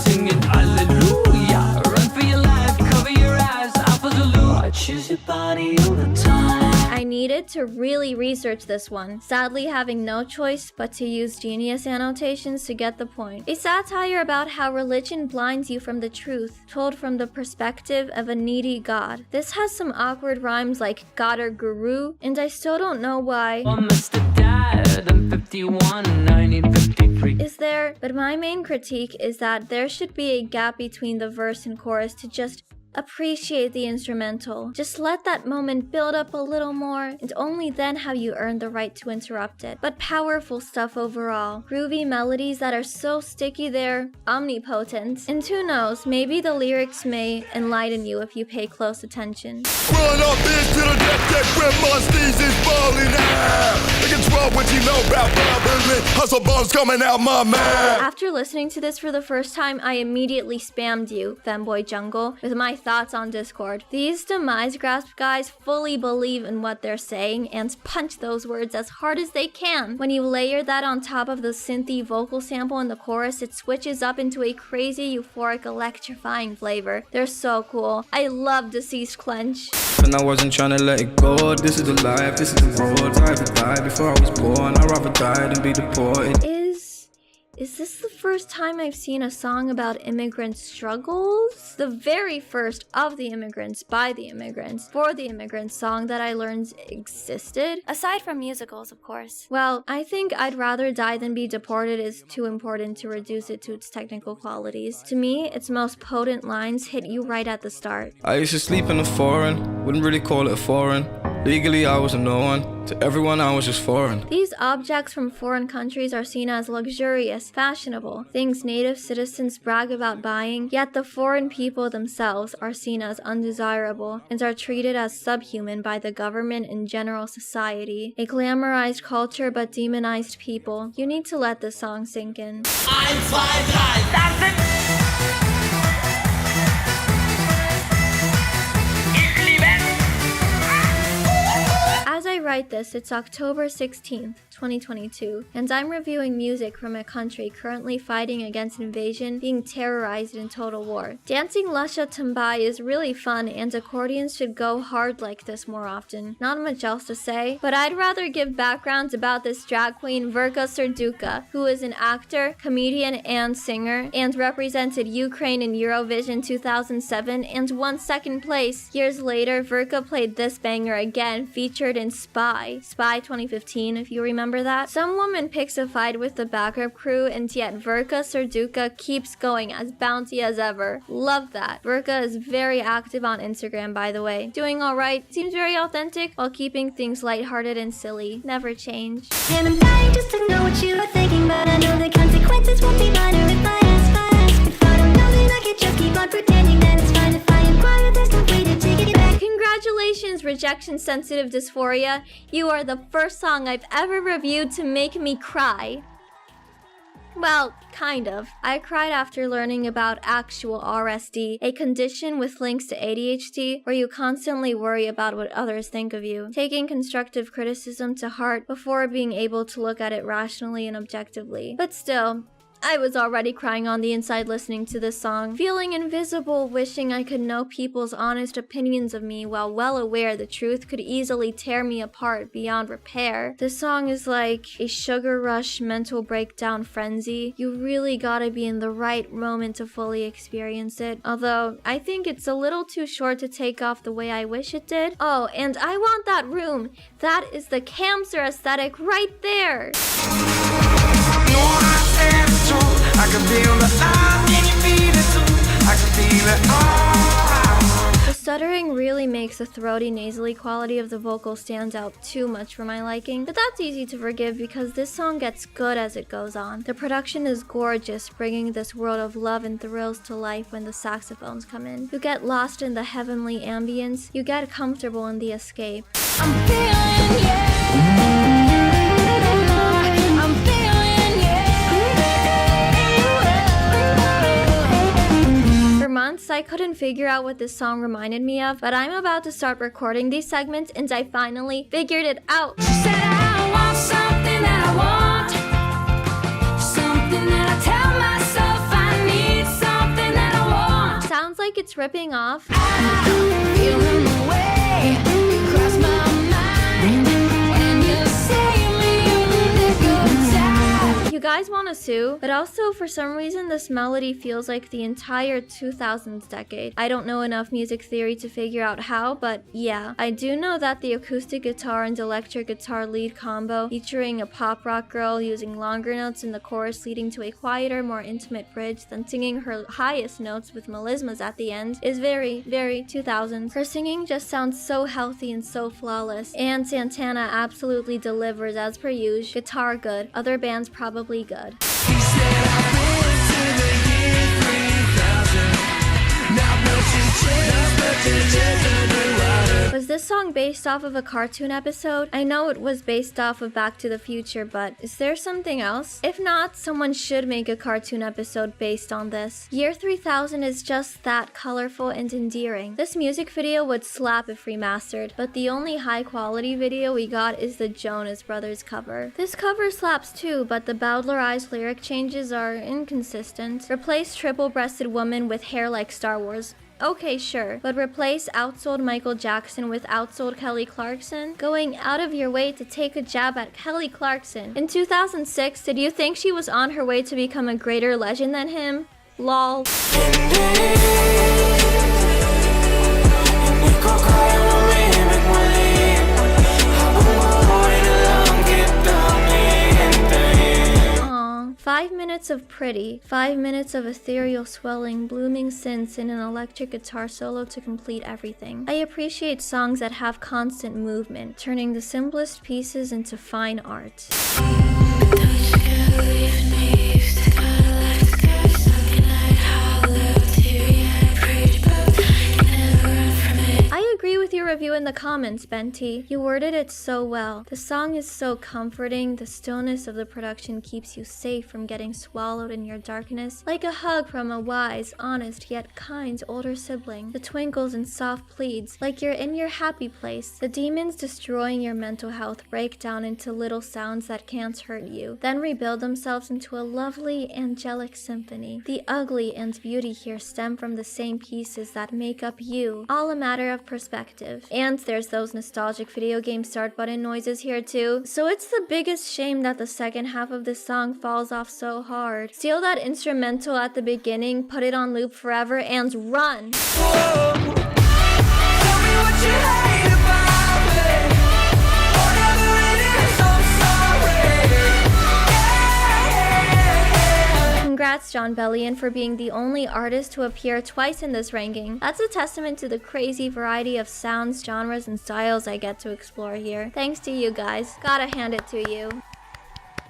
Singing hallelujah, run for your life, cover your eyes, I'm for Zulu. I choose your body all the time. I needed to really research this one, sadly having no choice but to use genius annotations to get the point. A satire about how religion blinds you from the truth, told from the perspective of a needy god. This has some awkward rhymes like God or Guru, and I still don't know why. I must have died, I'm 51, 1953. Is there? But my main critique is that there should be a gap between the verse and chorus to just appreciate the instrumental. Just let that moment build up a little more, and only then have you earned the right to interrupt it. But powerful stuff overall. Groovy melodies that are so sticky they're omnipotent. And who knows, maybe the lyrics may enlighten you if you pay close attention. Run up into the death that grandma Steez is balling out. Look at 12 what you know about bubbling. Hustle bones coming out my mouth. After listening to this for the first time, I immediately spammed you, Femboy Jungle, with my thoughts on Discord. These Demise Grasp guys fully believe in what they're saying and punch those words as hard as they can. When you layer that on top of the synthy vocal sample in the chorus, it switches up into a crazy, euphoric, electrifying flavor. They're so cool. I love Deceased Clench. And I wasn't trying to let it go. This is the life, this is the road. I had to die before I was born. I'd rather die than be deported. Is this the first time I've seen a song about immigrant struggles? The very first of the immigrants, by the immigrants, for the immigrants song that I learned existed. Aside from musicals, of course. Well, I think I'd rather die than be deported is too important to reduce it to its technical qualities. To me, its most potent lines hit you right at the start. I used to sleep in a foreign, wouldn't really call it a foreign. Legally, I was a no one. To everyone, I was just foreign. These objects from foreign countries are seen as luxurious, fashionable, things native citizens brag about buying, yet the foreign people themselves are seen as undesirable and are treated as subhuman by the government and general society. A glamorized culture but demonized people. You need to let this song sink in. 1, 2, 3, that's it! As I write this, it's October 16th, 2022, and I'm reviewing music from a country currently fighting against invasion, being terrorized in total war. Dancing Lasha Tumbai is really fun, and accordions should go hard like this more often. Not much else to say, but I'd rather give backgrounds about this drag queen, Verka Serduka, who is an actor, comedian, and singer, and represented Ukraine in Eurovision 2007 and won second place. Years later, Verka played this banger again, featured in Spy 2015, if you remember that. Some woman picks a fight with the backup crew, and yet Verka Serduka keeps going as bouncy as ever. Love that. Verka is very active on Instagram, by the way. Doing alright, seems very authentic while keeping things lighthearted and silly. Never change. And I'm dying just to know what you are thinking, but I know the consequences won't be minor if I ask. If I don't know, then I can just keep on pretending that it's fine. If I inquire, there's no way to take it back. Congratulations, Rejection-Sensitive Dysphoria. You are the first song I've ever reviewed to make me cry. Well, kind of. I cried after learning about actual RSD, a condition with links to ADHD where you constantly worry about what others think of you, taking constructive criticism to heart before being able to look at it rationally and objectively. But still, I was already crying on the inside listening to this song, feeling invisible, wishing I could know people's honest opinions of me while well aware the truth could easily tear me apart beyond repair. This song is like a sugar rush mental breakdown frenzy. You really gotta be in the right moment to fully experience it, although I think it's a little too short to take off the way I wish it did. Oh, and I want that room. That is the Camz aesthetic right there. I can feel the love, can you feel it too? I can feel it all. The stuttering really makes the throaty, nasally quality of the vocal stand out too much for my liking, but that's easy to forgive because this song gets good as it goes on. The production is gorgeous, bringing this world of love and thrills to life when the saxophones come in. You get lost in the heavenly ambience, you get comfortable in the escape. I'm feeling you. I'm feeling you. For months, I couldn't figure out what this song reminded me of, but I'm about to start recording these segments and I finally figured it out. She said I want something that I want, something that I tell myself I need, something that I want. Sounds like it's ripping off. I'm feeling the way you cross my mind, and you say me good time. You guys want to sue, but also for some reason this melody feels like the entire 2000s decade. I don't know enough music theory to figure out how, but yeah. I do know that the acoustic guitar and electric guitar lead combo, featuring a pop rock girl using longer notes in the chorus leading to a quieter, more intimate bridge, then singing her highest notes with melismas at the end, is very, very 2000s. Her singing just sounds so healthy and so flawless, and Santana absolutely delivers as per usual. Guitar good, other bands probably good. Was this song based off of a cartoon episode? I know it was based off of Back to the Future, but is there something else? If not, someone should make a cartoon episode based on this. Year 3000 is just that colorful and endearing. This music video would slap if remastered, but the only high quality video we got is the Jonas Brothers cover. This cover slaps too, but the bowdlerized lyric changes are inconsistent. Replace triple-breasted woman with hair like Star Wars. Okay, sure, but replace outsold Michael Jackson with outsold Kelly Clarkson? Going out of your way to take a jab at Kelly Clarkson. In 2006, did you think she was on her way to become a greater legend than him? Lol. Aww. 5 minutes of pretty, 5 minutes of ethereal swelling, blooming synths, and an electric guitar solo to complete everything. I appreciate songs that have constant movement, turning the simplest pieces into fine art. I agree with your review in the comments, Benty. You worded it so well. The song is so comforting. The stillness of the production keeps you safe from getting swallowed in your darkness, like a hug from a wise, honest, yet kind older sibling. The twinkles and soft pleads, like you're in your happy place. The demons destroying your mental health break down into little sounds that can't hurt you, then rebuild themselves into a lovely, angelic symphony. The ugly and beauty here stem from the same pieces that make up you, all a matter of perspective. And there's those nostalgic video game start button noises here too. So it's the biggest shame that the second half of this song falls off so hard. Steal that instrumental at the beginning, put it on loop forever, and run! Tell me what you hate about me. Whatever it is, I'm sorry. Congrats, John Bellion, for being the only artist to appear twice in this ranking. That's a testament to the crazy variety of sounds, genres, and styles I get to explore here. Thanks to you guys. Gotta hand it to you.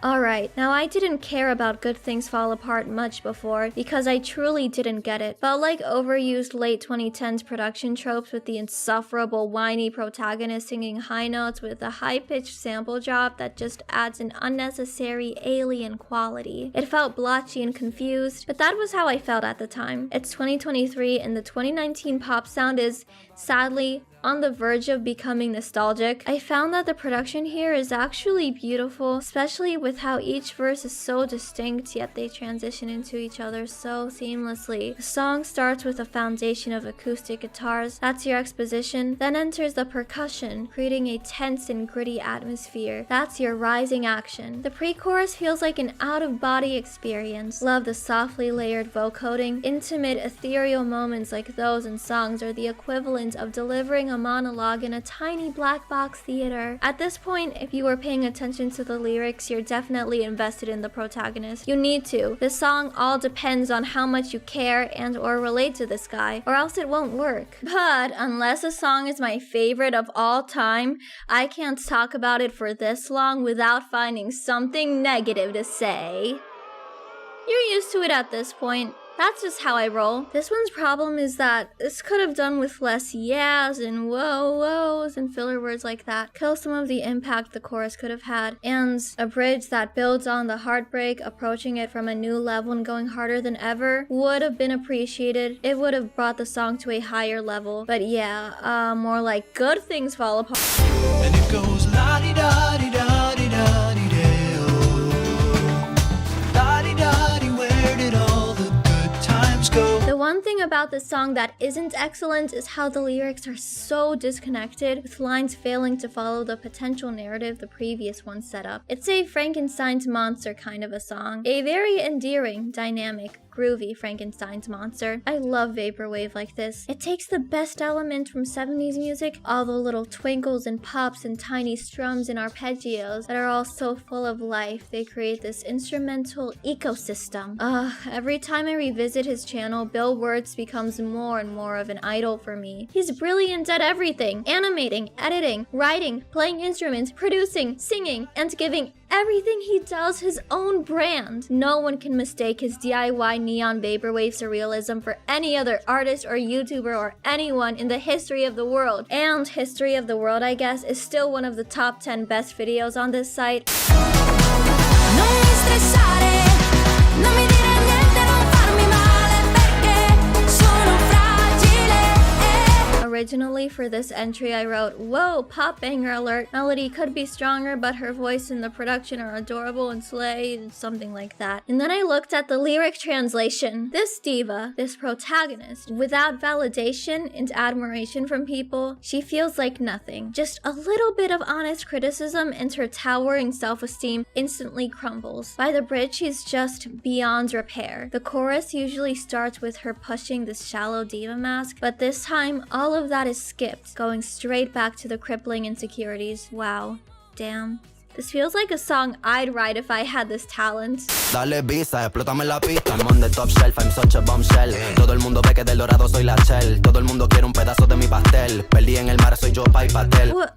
Alright, now I didn't care about Good Things Fall Apart much before because I truly didn't get it. Felt like overused late 2010s production tropes with the insufferable whiny protagonist singing high notes with a high-pitched sample drop that just adds an unnecessary alien quality. It felt blotchy and confused, but that was how I felt at the time. It's 2023 and the 2019 pop sound is, sadly, on the verge of becoming nostalgic. I found that the production here is actually beautiful, especially with with how each verse is so distinct, yet they transition into each other so seamlessly. The song starts with a foundation of acoustic guitars, that's your exposition, then enters the percussion, creating a tense and gritty atmosphere. That's your rising action. The pre-chorus feels like an out-of-body experience. Love the softly layered vocoding. Intimate, ethereal moments like those in songs are the equivalent of delivering a monologue in a tiny black box theater. At this point, if you were paying attention to the lyrics, you're definitely invested in the protagonist. You need to. The song all depends on how much you care and or relate to this guy, or else it won't work. But unless a song is my favorite of all time, I can't talk about it for this long without finding something negative to say. You're used to it at this point. That's just how I roll. This one's problem is that this could have done with less yeahs and whoas and filler words like that. Kill some of the impact the chorus could have had. And a bridge that builds on the heartbreak, approaching it from a new level and going harder than ever, would have been appreciated. It would have brought the song to a higher level. But yeah, more like good things fall apart. And it goes la-di-da-di-da-di-da-di-da-di-da-o. La-di-da-di, where did all the good times go? The one thing about this song that isn't excellent is how the lyrics are so disconnected, with lines failing to follow the potential narrative the previous one set up. It's a Frankenstein's monster kind of a song. A very endearing, dynamic, groovy Frankenstein's monster. I love vaporwave like this. It takes the best element from 70s music, all the little twinkles and pops and tiny strums and arpeggios that are all so full of life. They create this instrumental ecosystem. Every time I revisit his channel, Bill Wirtz becomes more and more of an idol for me. He's brilliant at everything: animating, editing, writing, playing instruments, producing, singing, and giving everything he does his own brand. No one can mistake his DIY neon vaporwave surrealism for any other artist or YouTuber or anyone in the history of the world. And history of the world, I guess, is still one of the top 10 best videos on this site. Originally for this entry I wrote, "Whoa, pop banger alert. Melody could be stronger, but her voice and the production are adorable and slay," something like that. And then I looked at the lyric translation. This diva, this protagonist, without validation and admiration from people, she feels like nothing. Just a little bit of honest criticism and her towering self-esteem instantly crumbles. By the bridge, she's just beyond repair. The chorus usually starts with her pushing this shallow diva mask, but this time, all of that is skipped, going straight back to the crippling insecurities. Wow. Damn. This feels like a song I'd write if I had this talent. Dale visa, explótame la pista. I'm on the top shelf, I'm such a bombshell. Todo el mundo ve que del dorado soy la shell. Todo el mundo quiere un pedazo de mi pastel. Perdí en el mar, soy yo, Pai Patel. What?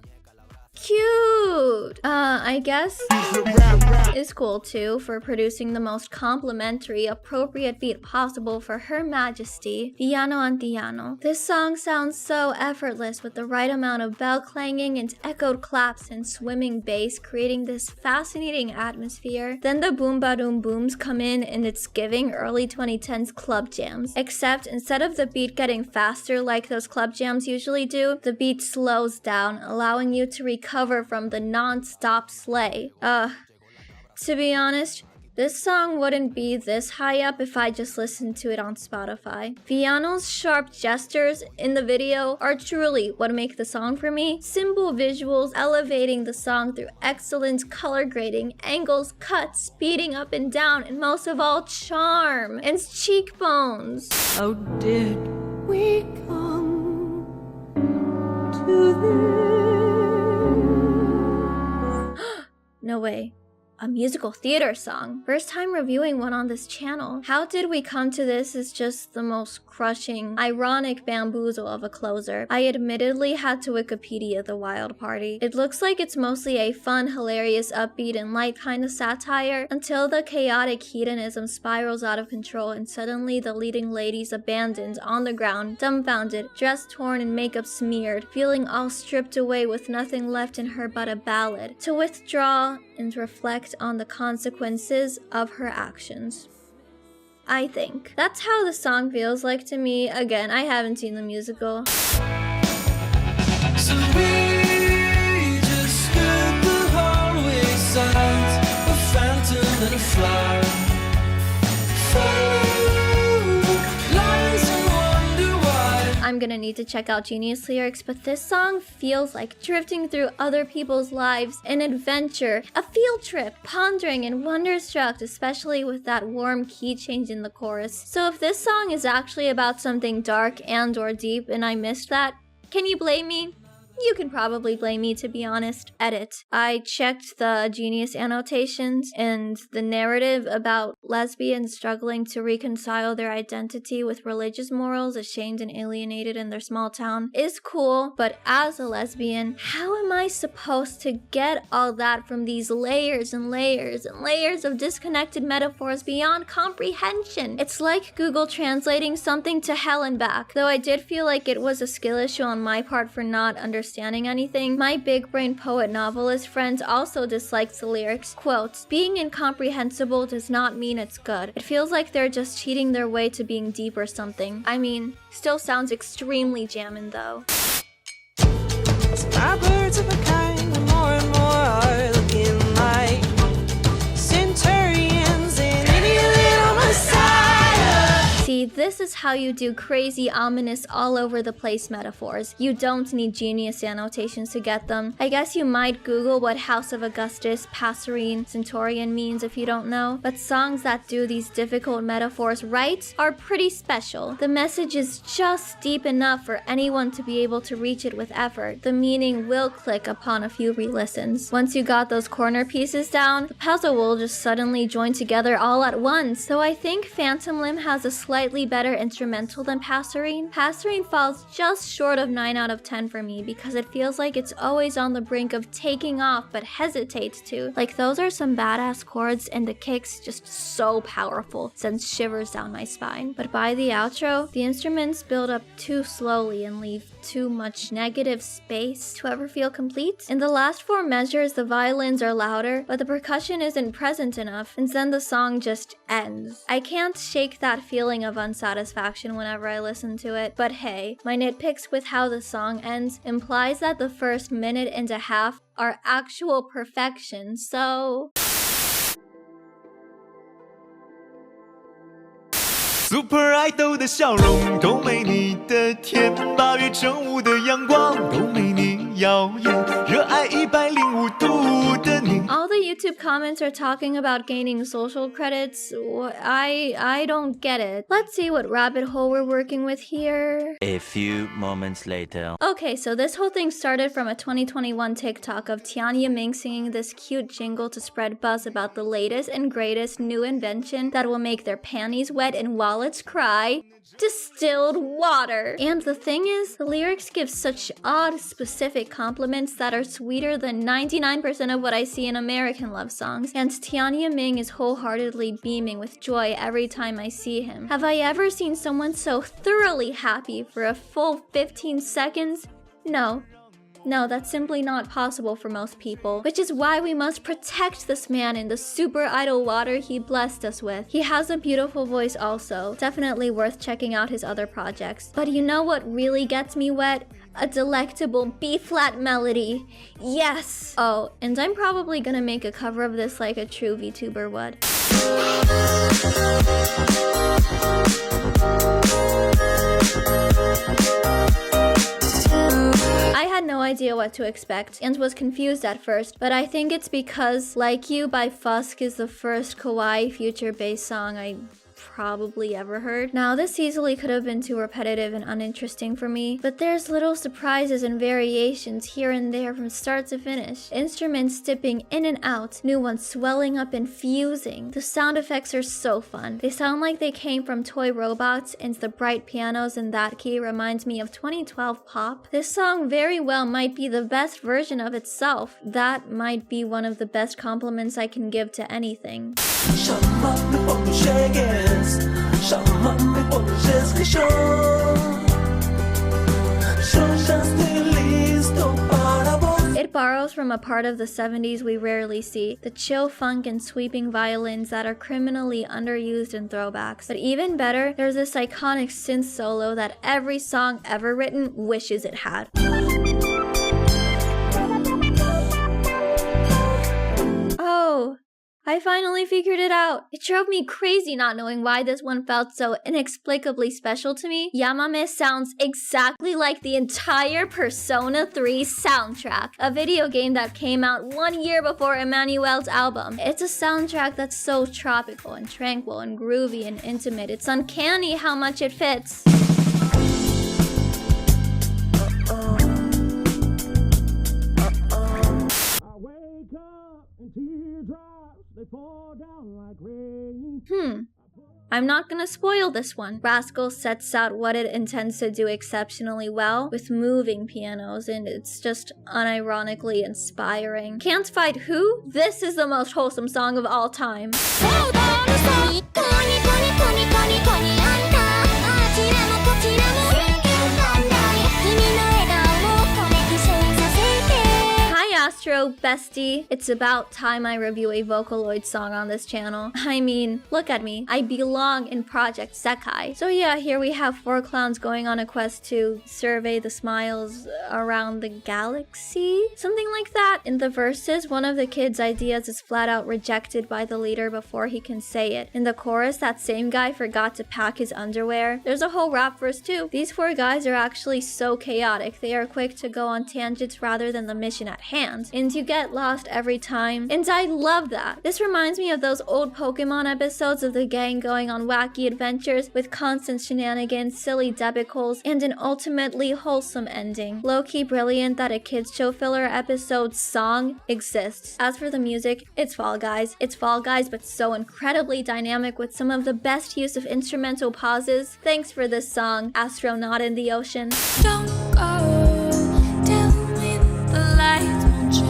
Cute! I guess is cool too for producing the most complimentary, appropriate beat possible for Her Majesty, Villano Antillano. This song sounds so effortless with the right amount of bell clanging and echoed claps and swimming bass, creating this fascinating atmosphere. Then the boom ba doom booms come in and it's giving early 2010s club jams. Except instead of the beat getting faster like those club jams usually do, the beat slows down, allowing you to recover from the non-stop slay. To be honest, this song wouldn't be this high up if I just listened to it on Spotify. Villano's sharp gestures in the video are truly what make the song for me. Simple visuals elevating the song through excellent color grading, angles, cuts, speeding up and down, and most of all, charm and cheekbones. How did we come to this? No way. A musical theater song. First time reviewing one on this channel. How Did We Come to This is just the most crushing, ironic bamboozle of a closer. I admittedly had to Wikipedia the Wild Party. It looks like it's mostly a fun, hilarious, upbeat, and light kind of satire until the chaotic hedonism spirals out of control and suddenly the leading lady's abandoned on the ground, dumbfounded, dress torn and makeup smeared, feeling all stripped away with nothing left in her but a ballad. To withdraw and reflect on the consequences of her actions. I think. That's how the song feels like to me. Again, I haven't seen the musical. So we just stood the hallway signs of I'm gonna need to check out Genius lyrics, but this song feels like drifting through other people's lives, an adventure, a field trip, pondering and wonderstruck, especially with that warm key change in the chorus. So if this song is actually about something dark and or deep and I missed that, can you blame me? You can probably blame me, to be honest. Edit. I checked the Genius annotations, and the narrative about lesbians struggling to reconcile their identity with religious morals, ashamed and alienated in their small town, is cool, but as a lesbian, how am I supposed to get all that from these layers and layers and layers of disconnected metaphors beyond comprehension? It's like Google translating something to hell and back. Though I did feel like it was a skill issue on my part for not understanding anything, my big brain poet novelist friends also disliked the lyrics. Quote, being incomprehensible does not mean it's good. It feels like they're just cheating their way to being deep or something. I mean, still sounds extremely jammin' though. My birds of a kind, and more are looking like centurions in any little messiah. See, this is how you do crazy, ominous, all over the place metaphors. You don't need Genius annotations to get them. I guess you might Google what House of Augustus, Passerine, Centurion means if you don't know, but songs that do these difficult metaphors right are pretty special. The message is just deep enough for anyone to be able to reach it with effort. The meaning will click upon a few re-listens. Once you got those corner pieces down, the puzzle will just suddenly join together all at once. So I think Phantom Limb has a slightly better instrumental than Passerine. Passerine falls just short of 9 out of 10 for me because it feels like it's always on the brink of taking off but hesitates to. Like, those are some badass chords and the kicks just so powerful, sends shivers down my spine. But by the outro, the instruments build up too slowly and leave too much negative space to ever feel complete. In the last 4 measures, the violins are louder, but the percussion isn't present enough, and then the song just ends. I can't shake that feeling of unsatisfaction whenever I listen to it, but hey, my nitpicks with how the song ends implies that the first minute and a half are actual perfection, so... Super Idol 的笑容都没你的甜，8月正午的阳光都没你耀眼，热爱105度的你。 All the YouTube comments are talking about gaining social credits. I don't get it. Let's see what rabbit hole we're working with here. A few moments later. Okay, so this whole thing started from a 2021 TikTok of Tianya Ming singing this cute jingle to spread buzz about the latest and greatest new invention that will make their panties wet and wallets cry. Distilled water. And the thing is, the lyrics give such odd, specific compliments that are sweeter than 99% of what I see in American love songs. And Tianya Ming is wholeheartedly beaming with joy every time I see him. Have I ever seen someone so thoroughly happy for a full 15 seconds? No. No, that's simply not possible for most people, which is why we must protect this man in the super idol water he blessed us with. He has a beautiful voice also, definitely worth checking out his other projects. But you know what really gets me wet? A delectable B-flat melody. Yes! Oh, and I'm probably gonna make a cover of this like a true VTuber would. I had no idea what to expect and was confused at first, but I think it's because Like You by Fusk is the first kawaii future-based song I probably ever heard. Now, this easily could have been too repetitive and uninteresting for me, but there's little surprises and variations here and there from start to finish. Instruments dipping in and out, new ones swelling up and fusing. The sound effects are so fun. They sound like they came from toy robots, and the bright pianos in that key reminds me of 2012 pop. This song very well might be the best version of itself. That might be one of the best compliments I can give to anything. It borrows from a part of the 70s we rarely see, the chill funk and sweeping violins that are criminally underused in throwbacks. But even better, there's this iconic synth solo that every song ever written wishes it had. Oh, I finally figured it out. It drove me crazy not knowing why this one felt so inexplicably special to me. Yamame sounds exactly like the entire Persona 3 soundtrack, a video game that came out 1 year before Emmanuel's album. It's a soundtrack that's so tropical and tranquil and groovy and intimate. It's uncanny how much it fits. I'm not gonna spoil this one. Rascal sets out what it intends to do exceptionally well, with moving pianos, and it's just unironically inspiring. Can't fight who? This is the most wholesome song of all time. Astro, bestie, it's about time I review a Vocaloid song on this channel. I mean, look at me. I belong in Project Sekai. So yeah, here we have 4 clowns going on a quest to survey the smiles around the galaxy? Something like that. In the verses, one of the kids' ideas is flat out rejected by the leader before he can say it. In the chorus, that same guy forgot to pack his underwear. There's a whole rap verse too. These 4 guys are actually so chaotic. They are quick to go on tangents rather than the mission at hand. And you get lost every time. And I love that. This reminds me of those old Pokemon episodes of the gang going on wacky adventures with constant shenanigans, silly debacles, and an ultimately wholesome ending. Low-key brilliant that a kids show filler episode song exists. As for the music, it's Fall Guys. It's Fall Guys, but so incredibly dynamic with some of the best use of instrumental pauses. Thanks for this song, Astronaut in the Ocean. Don't go, tell me the lights won't change.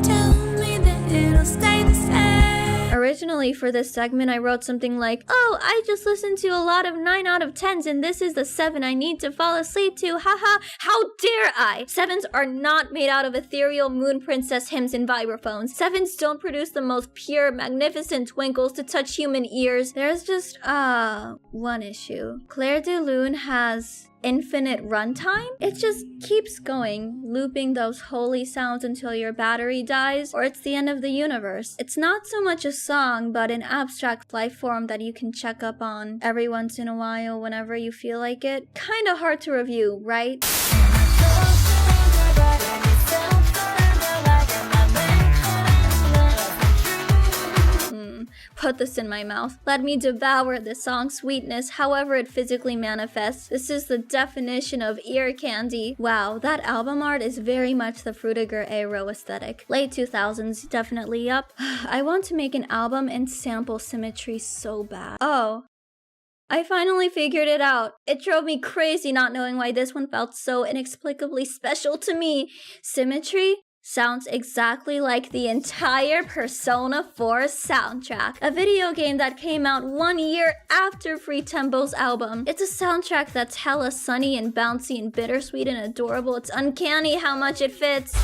Tell me that it'll stay the same. Originally for this segment, I wrote something like, oh, I just listened to a lot of 9 out of 10s and this is the 7 I need to fall asleep to, haha, how dare I? 7s are not made out of ethereal moon princess hymns and vibraphones. 7s don't produce the most pure, magnificent twinkles to touch human ears. There's just, one issue. Clair de Lune has infinite runtime. It just keeps going, looping those holy sounds until your battery dies, or it's the end of the universe. It's not so much a song, but an abstract life form that you can check up on every once in a while whenever you feel like it. Kinda hard to review, right? Put this in my mouth. Let me devour the song's sweetness however it physically manifests. This is the definition of ear candy. Wow, that album art is very much the Frutiger Aero aesthetic. Late 2000s, definitely up. I want to make an album and sample symmetry so bad. Oh, I finally figured it out. It drove me crazy not knowing why this one felt so inexplicably special to me. Symmetry sounds exactly like the entire Persona 4 soundtrack, a video game that came out 1 year after Free Tembo's album. It's a soundtrack that's hella sunny and bouncy and bittersweet and adorable. It's uncanny how much it fits.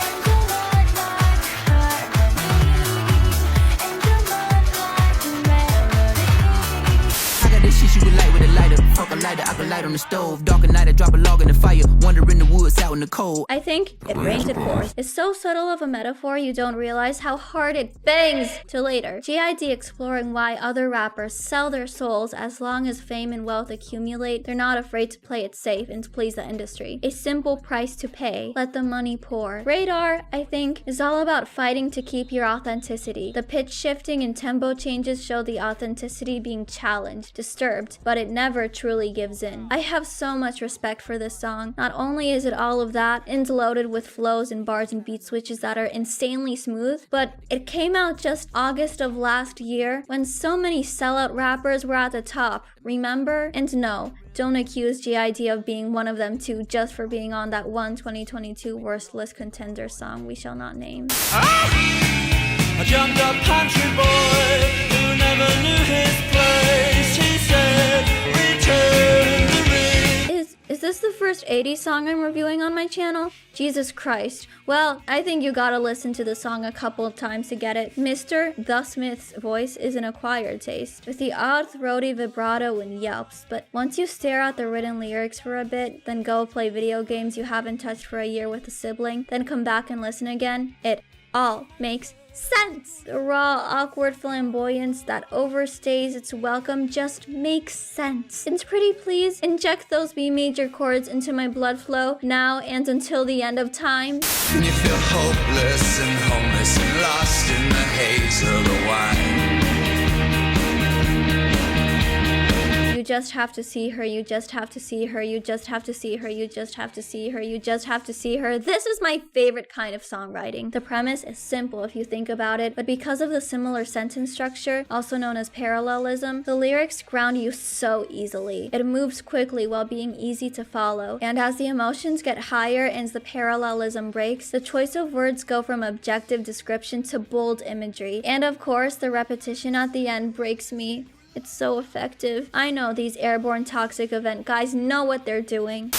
She would light with a lighter. Fuck a lighter, I could light on the stove. Dark at night, I drop a log in the fire. Wander in the woods out in the cold. I think it rains, it pours. It's so subtle of a metaphor you don't realize how hard it bangs till later. GID exploring why other rappers sell their souls as long as fame and wealth accumulate. They're not afraid to play it safe and to please the industry. A simple price to pay. Let the money pour. Radar, I think, is all about fighting to keep your authenticity. The pitch shifting and tempo changes show the authenticity being challenged, disturbed, but it never truly gives in. I have so much respect for this song. Not only is it all of that and loaded with flows and bars and beat switches that are insanely smooth, but it came out just August of last year when so many sellout rappers were at the top, remember? And no, don't accuse GID of being one of them too just for being on that one 2022 worst list contender song we shall not name. A jumped up country boy who never knew his place. He said, return the ring. Is this the first 80s song I'm reviewing on my channel? Jesus Christ. Well, I think you gotta listen to the song a couple of times to get it. Mr. The Smith's voice is an acquired taste, with the odd throaty vibrato and yelps, but once you stare at the written lyrics for a bit, then go play video games you haven't touched for a year with a sibling, then come back and listen again, it all makes sense. The raw, awkward flamboyance that overstays its welcome just makes sense. It's pretty please inject those B major chords into my blood flow now and until the end of time. When you feel hopeless and homeless and lost in the haze of the wine. You just have to see her, you just have to see her, you just have to see her, you just have to see her, you just have to see her. This is my favorite kind of songwriting. The premise is simple if you think about it, but because of the similar sentence structure, also known as parallelism, the lyrics ground you so easily. It moves quickly while being easy to follow, and as the emotions get higher and the parallelism breaks, the choice of words go from objective description to bold imagery. And of course, the repetition at the end breaks me. It's so effective. I know these airborne toxic event guys know what they're doing.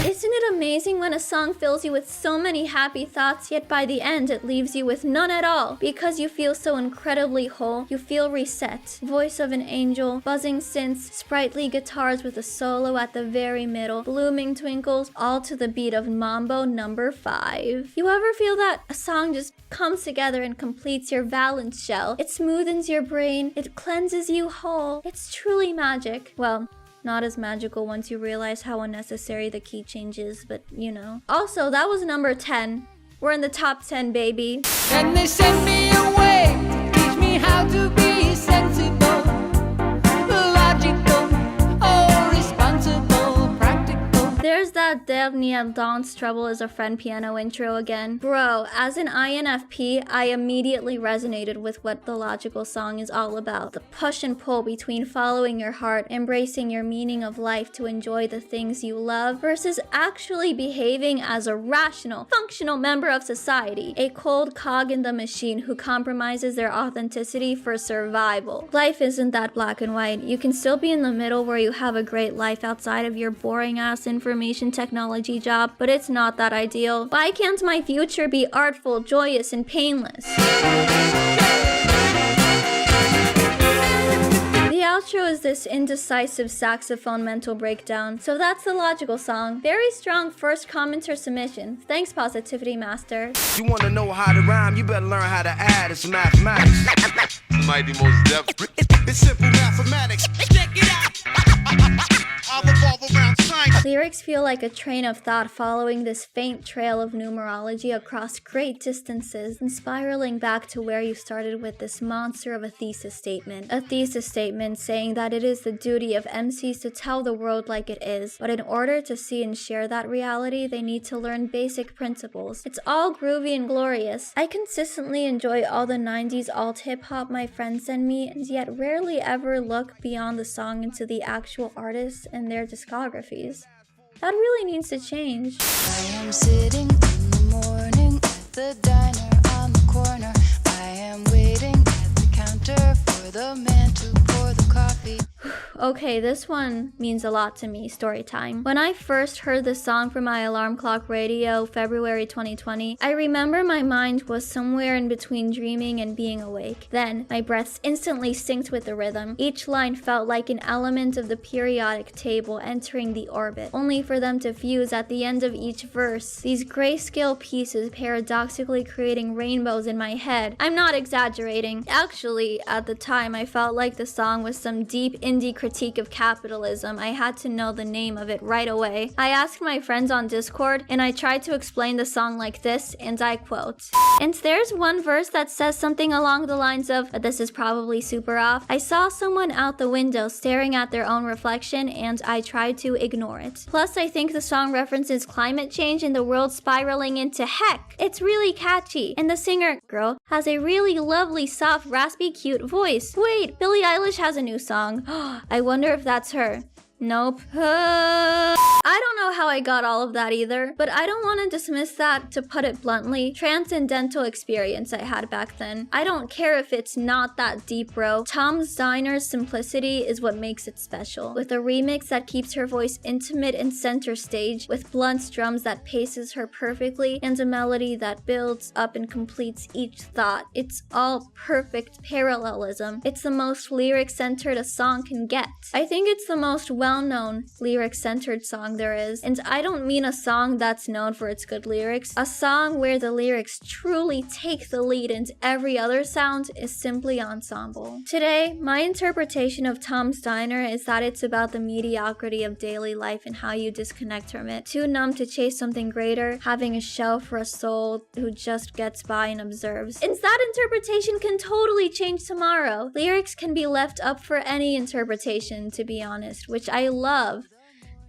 Isn't it amazing when a song fills you with so many happy thoughts, yet by the end it leaves you with none at all? Because you feel so incredibly whole, you feel reset. Voice of an angel, buzzing synths, sprightly guitars with a solo at the very middle, blooming twinkles, all to the beat of Mambo number 5. You ever feel that a song just comes together and completes your valence shell? It smoothens your brain, it cleanses you whole. It's truly magic. Well, not as magical once you realize how unnecessary the key change is, but you know. Also, that was number 10. We're in the top 10, baby. And they sent me away to teach me how to be sensible, logical, oh, responsible, practical. There's that Dev Niel Dance Trouble is a Friend piano intro again. Bro, as an INFP, I immediately resonated with what the logical song is all about. The push and pull between following your heart, embracing your meaning of life to enjoy the things you love, versus actually behaving as a rational, functional member of society. A cold cog in the machine who compromises their authenticity for survival. Life isn't that black and white. You can still be in the middle where you have a great life outside of your boring ass information technology job, but it's not that ideal. Why can't my future be artful, joyous, and painless? The outro is this indecisive saxophone mental breakdown. So that's the logical song. Very strong first commenter submission. Thanks, Positivity Master. You want to know how to rhyme, you better learn how to add. It's mathematics. Mighty most deaf. It's simple mathematics. Check it out. I'll revolve around science. Lyrics feel like a train of thought following this faint trail of numerology across great distances and spiraling back to where you started with this monster of a thesis statement. A thesis statement saying that it is the duty of MCs to tell the world like it is, but in order to see and share that reality, they need to learn basic principles. It's all groovy and glorious. I consistently enjoy all the 90s alt hip-hop my friends send me, and yet rarely ever look beyond the song into the actual artists and their discographies. That really needs to change. I am sitting in the morning at the diner on the corner. I am waiting at the counter for the man to pour the coffee. Okay, this one means a lot to me, story time. When I first heard this song from my alarm clock radio, February 2020, I remember my mind was somewhere in between dreaming and being awake. Then, my breaths instantly synced with the rhythm. Each line felt like an element of the periodic table entering the orbit, only for them to fuse at the end of each verse. These grayscale pieces paradoxically creating rainbows in my head. I'm not exaggerating. Actually, at the time, I felt like the song was some deep indie critique of capitalism. I had to know the name of it right away. I asked my friends on Discord, and I tried to explain the song like this, and I quote, "And there's one verse that says something along the lines of, but this is probably super off. I saw someone out the window staring at their own reflection, and I tried to ignore it. Plus, I think the song references climate change and the world spiraling into heck. It's really catchy, and the singer, girl, has a really lovely, soft, raspy, cute voice. Wait, Billie Eilish has a new song. I wonder if that's her. Nope. I don't know how I got all of that either, but I don't want to dismiss that, to put it bluntly, transcendental experience I had back then. I don't care if it's not that deep, bro. Tom's Diner's simplicity is what makes it special. With a remix that keeps her voice intimate and center stage, with blunt drums that paces her perfectly, and a melody that builds up and completes each thought. It's all perfect parallelism. It's the most lyric-centered a song can get. I think it's the most well-known lyric-centered song there is, and I don't mean a song that's known for its good lyrics. A song where the lyrics truly take the lead and every other sound is simply ensemble. Today, my interpretation of Tom's Diner is that it's about the mediocrity of daily life and how you disconnect from it. Too numb to chase something greater, having a shell for a soul who just gets by and observes. And that interpretation can totally change tomorrow. Lyrics can be left up for any interpretation, to be honest, which I love.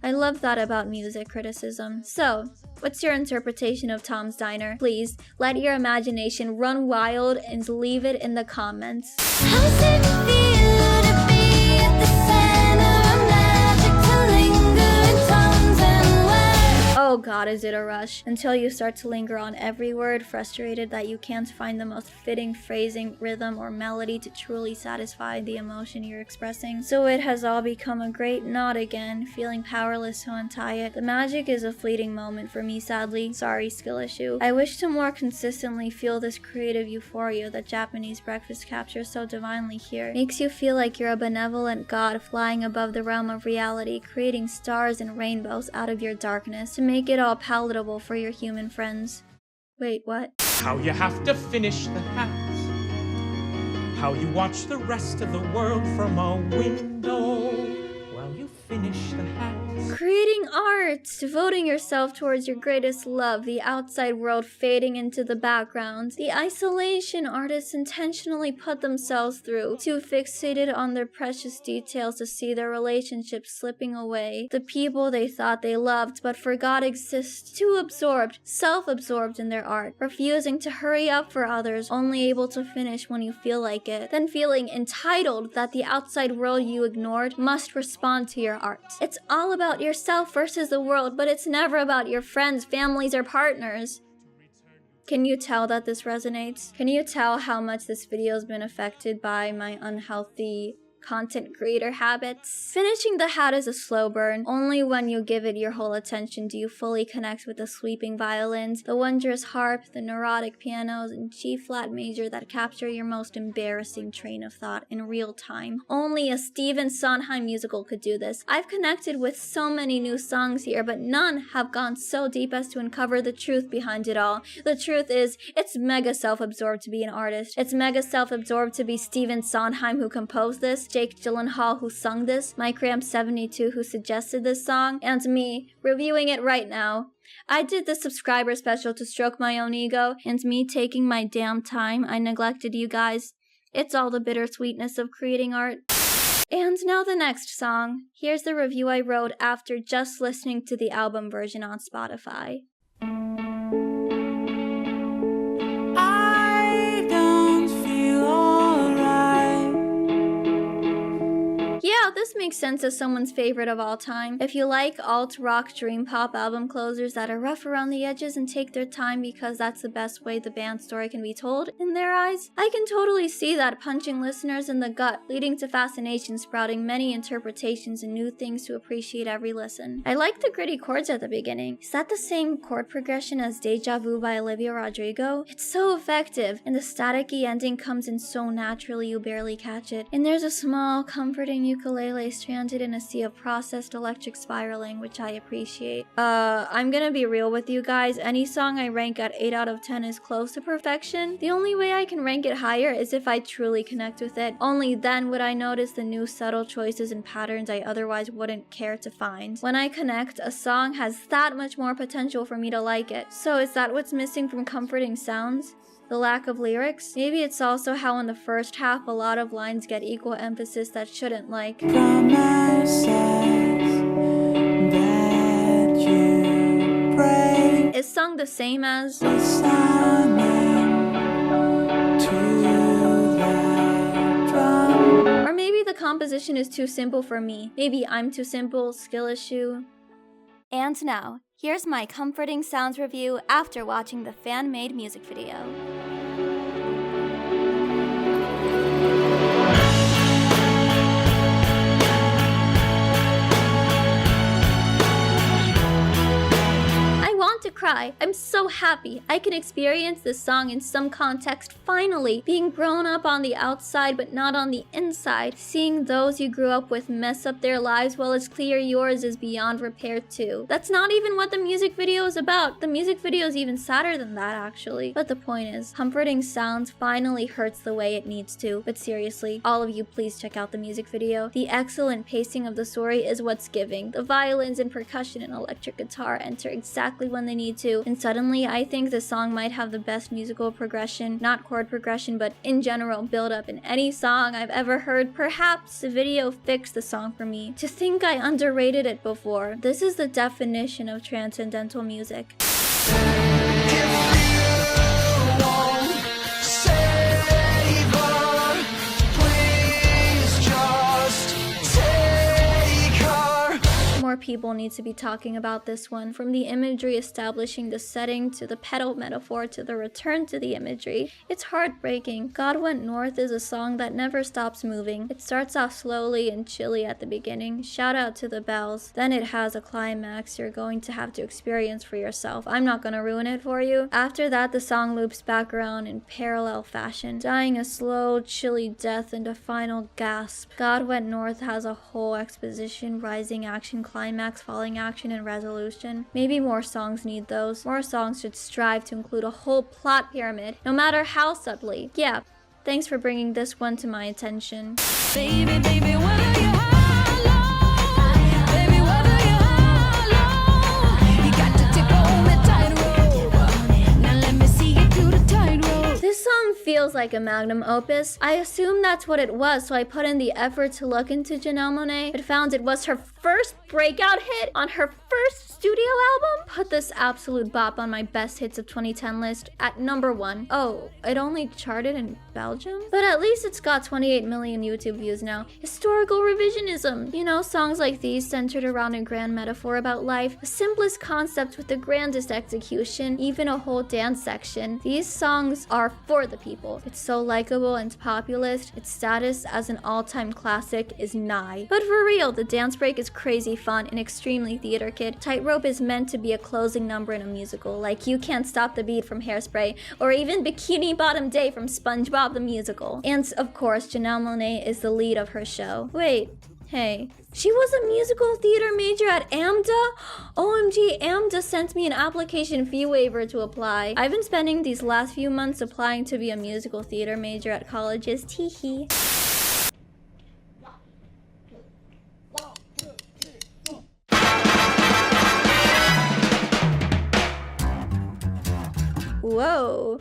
I love that about music criticism. So, what's your interpretation of Tom's Diner? Please, let your imagination run wild and leave it in the comments. How's it feel to be at the center of magic, to linger in tones and words? Oh god, is it a rush, until you start to linger on every word, frustrated that you can't find the most fitting phrasing, rhythm, or melody to truly satisfy the emotion you're expressing. So it has all become a great knot again, feeling powerless to untie it. The magic is a fleeting moment for me, sadly. Sorry, skill issue. I wish to more consistently feel this creative euphoria that Japanese breakfast captures so divinely here. Makes you feel like you're a benevolent god flying above the realm of reality, creating stars and rainbows out of your darkness to make it all palatable for your human friends. Wait, what? How you have to finish the hat. How you watch the rest of the world from a window while you finish the hat. Creating art, devoting yourself towards your greatest love, the outside world fading into the background, the isolation artists intentionally put themselves through, too fixated on their precious details to see their relationships slipping away, the people they thought they loved but forgot exist, too absorbed, self-absorbed in their art, refusing to hurry up for others, only able to finish when you feel like it, then feeling entitled that the outside world you ignored must respond to your art. It's all about yourself versus the world, but it's never about your friends, families, or partners. Can you tell that this resonates? Can you tell how much this video has been affected by my unhealthy content creator habits? Finishing the hat is a slow burn. Only when you give it your whole attention do you fully connect with the sweeping violins, the wondrous harp, the neurotic pianos, and G-flat major that capture your most embarrassing train of thought in real time. Only a Stephen Sondheim musical could do this. I've connected with so many new songs here, but none have gone so deep as to uncover the truth behind it all. The truth is, it's mega self-absorbed to be an artist. It's mega self-absorbed to be Stephen Sondheim who composed this, Jake Gyllenhaal who sung this, MyCramp72 who suggested this song, and me, reviewing it right now. I did the subscriber special to stroke my own ego, and me taking my damn time, I neglected you guys. It's all the bittersweetness of creating art. And now the next song. Here's the review I wrote after just listening to the album version on Spotify. Yeah, this makes sense as someone's favorite of all time. If you like alt-rock dream pop album closers that are rough around the edges and take their time because that's the best way the band's story can be told in their eyes, I can totally see that punching listeners in the gut, leading to fascination, sprouting many interpretations and new things to appreciate every listen. I like the gritty chords at the beginning. Is that the same chord progression as Deja Vu by Olivia Rodrigo? It's so effective, and the staticky ending comes in so naturally you barely catch it. And there's a small, comforting ukulele stranded in a sea of processed electric spiraling, which I appreciate. I'm gonna be real with you guys. Any song I rank at 8 out of 10 is close to perfection. The only way I can rank it higher is if I truly connect with it. Only then would I notice the new subtle choices and patterns I otherwise wouldn't care to find. When I connect, a song has that much more potential for me to like it. So is that what's missing from comforting sounds? The lack of lyrics? Maybe it's also how in the first half a lot of lines get equal emphasis that shouldn't, like promises that you break. Is sung the same as or maybe the the composition is too simple for me. Maybe I'm too simple, skill issue. And now, here's my comforting sounds review after watching the fan-made music video. To cry. I'm so happy I can experience this song in some context finally, being grown up on the outside but not on the inside, seeing those you grew up with mess up their lives while it's clear yours is beyond repair too. That's not even what the music video is about. The music video is even sadder than that actually. But the point is, comforting sounds finally hurts the way it needs to. But seriously, all of you please check out the music video. The excellent pacing of the story is what's giving. The violins and percussion and electric guitar enter exactly when they need to, and suddenly I think the song might have the best musical progression, not chord progression, but in general build up in any song I've ever heard. Perhaps the video fixed the song for me. To think I underrated it before. This is the definition of transcendental music. More people need to be talking about this one, from the imagery establishing the setting to the pedal metaphor to the return to the imagery. It's heartbreaking. God Went North is a song that never stops moving. It starts off slowly and chilly at the beginning, shout out to the bells. Then it has a climax you're going to have to experience for yourself. I'm not gonna ruin it for you. After that, the song loops back around in parallel fashion, dying a slow, chilly death and a final gasp. God Went North has a whole exposition, rising action, climax, falling action, and resolution. Maybe more songs need those. More songs should strive to include a whole plot pyramid, no matter how subtly. Yeah, thanks for bringing this one to my attention. Baby, baby, whether you hollow, baby, whether you hollow, you got to tip on the tightrope. Now let me see you do the tightrope. This song feels like a magnum opus. I assume that's what it was, so I put in the effort to look into Janelle Monáe, but found it was her first breakout hit on her first studio album. Put this absolute bop on my best hits of 2010 list at #1. Oh, it only charted in Belgium? But at least it's got 28 million YouTube views now. Historical revisionism. You know, songs like these centered around a grand metaphor about life, the simplest concept with the grandest execution, even a whole dance section. These songs are for the people. It's so likable and populist. Its status as an all-time classic is nigh. But for real, the dance break is crazy fun and extremely theater kid. Tightrope is meant to be a closing number in a musical, like You Can't Stop the Beat from Hairspray, or even Bikini Bottom Day from SpongeBob the Musical. And of course, Janelle Monáe is the lead of her show. Wait, hey, she was a musical theater major at AMDA? OMG, AMDA sent me an application fee waiver to apply. I've been spending these last few months applying to be a musical theater major at colleges, teehee. Whoa.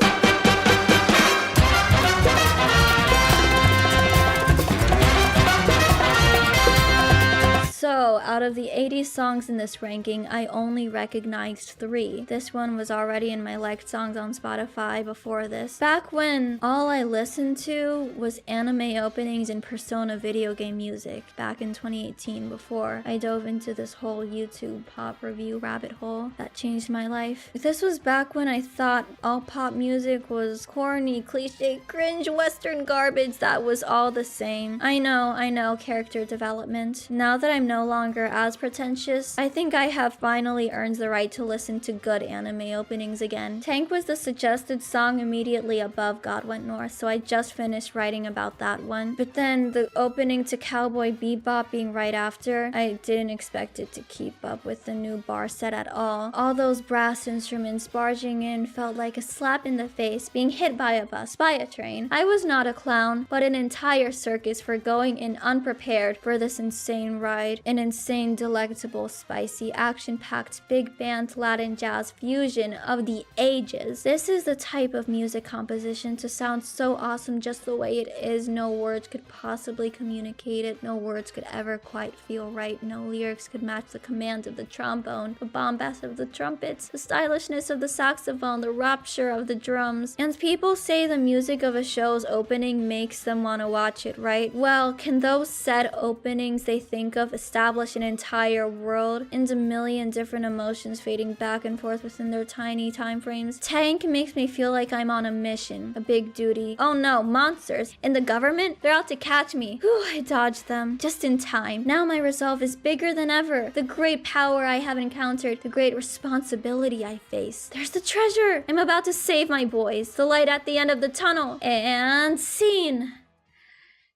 So, out of the 80 songs in this ranking, I only recognized 3. This one was already in my liked songs on Spotify before this. Back when all I listened to was anime openings and Persona video game music, back in 2018, before I dove into this whole YouTube pop review rabbit hole that changed my life. This was back when I thought all pop music was corny, cliche, cringe, western garbage that was all the same. I know, character development. Now that I'm no longer as pretentious, I think I have finally earned the right to listen to good anime openings again. Tank was the suggested song immediately above God Went North, so I just finished writing about that one. But then the opening to Cowboy Bebop being right after, I didn't expect it to keep up with the new bar set at all. All those brass instruments barging in felt like a slap in the face, being hit by a bus, by a train. I was not a clown, but an entire circus for going in unprepared for this insane ride. An insane, delectable, spicy, action-packed, big band Latin jazz fusion of the ages. This is the type of music composition to sound so awesome just the way it is. No words could possibly communicate it. No words could ever quite feel right. No lyrics could match the command of the trombone, the bombast of the trumpets, the stylishness of the saxophone, the rapture of the drums. And people say the music of a show's opening makes them want to watch it, right? Well, can those said openings they think of establish an entire world and a million different emotions fading back and forth within their tiny time frames? Tank makes me feel like I'm on a mission, a big duty. Oh no, monsters! In the government? They're out to catch me. Whew, I dodged them. Just in time. Now my resolve is bigger than ever. The great power I have encountered, the great responsibility I face. There's the treasure! I'm about to save my boys. The light at the end of the tunnel. And scene!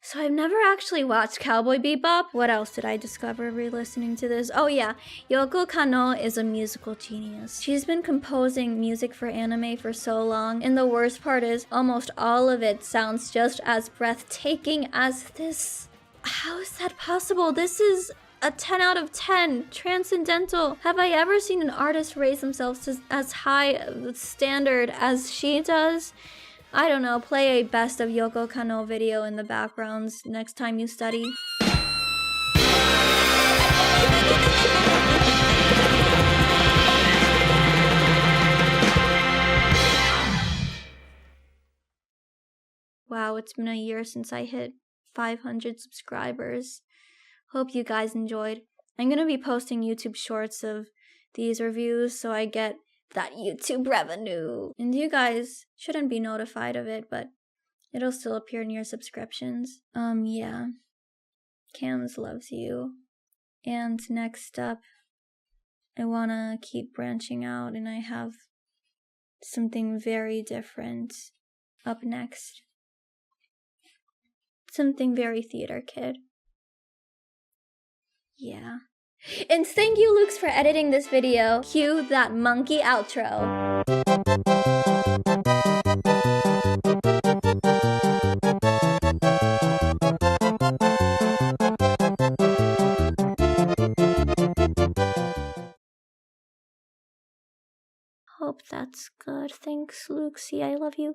So I've never actually watched Cowboy Bebop. What else did I discover re-listening to this? Oh yeah, Yoko Kanno is a musical genius. She's been composing music for anime for so long, and the worst part is almost all of it sounds just as breathtaking as this. How is that possible? This is a 10 out of 10, transcendental. Have I ever seen an artist raise themselves to as high a standard as she does? I don't know, play a best of Yoko Kanno video in the backgrounds next time you study. Wow, it's been a year since I hit 500 subscribers. Hope you guys enjoyed. I'm gonna be posting YouTube shorts of these reviews so I get that YouTube revenue. And you guys shouldn't be notified of it, but it'll still appear in your subscriptions. Yeah. Camz loves you. And next up, I wanna keep branching out, and I have something very different up next. Something very theater kid. Yeah. And thank you, Lukes, for editing this video. Cue that monkey outro. Hope that's good. Thanks, Luke. See, I love you.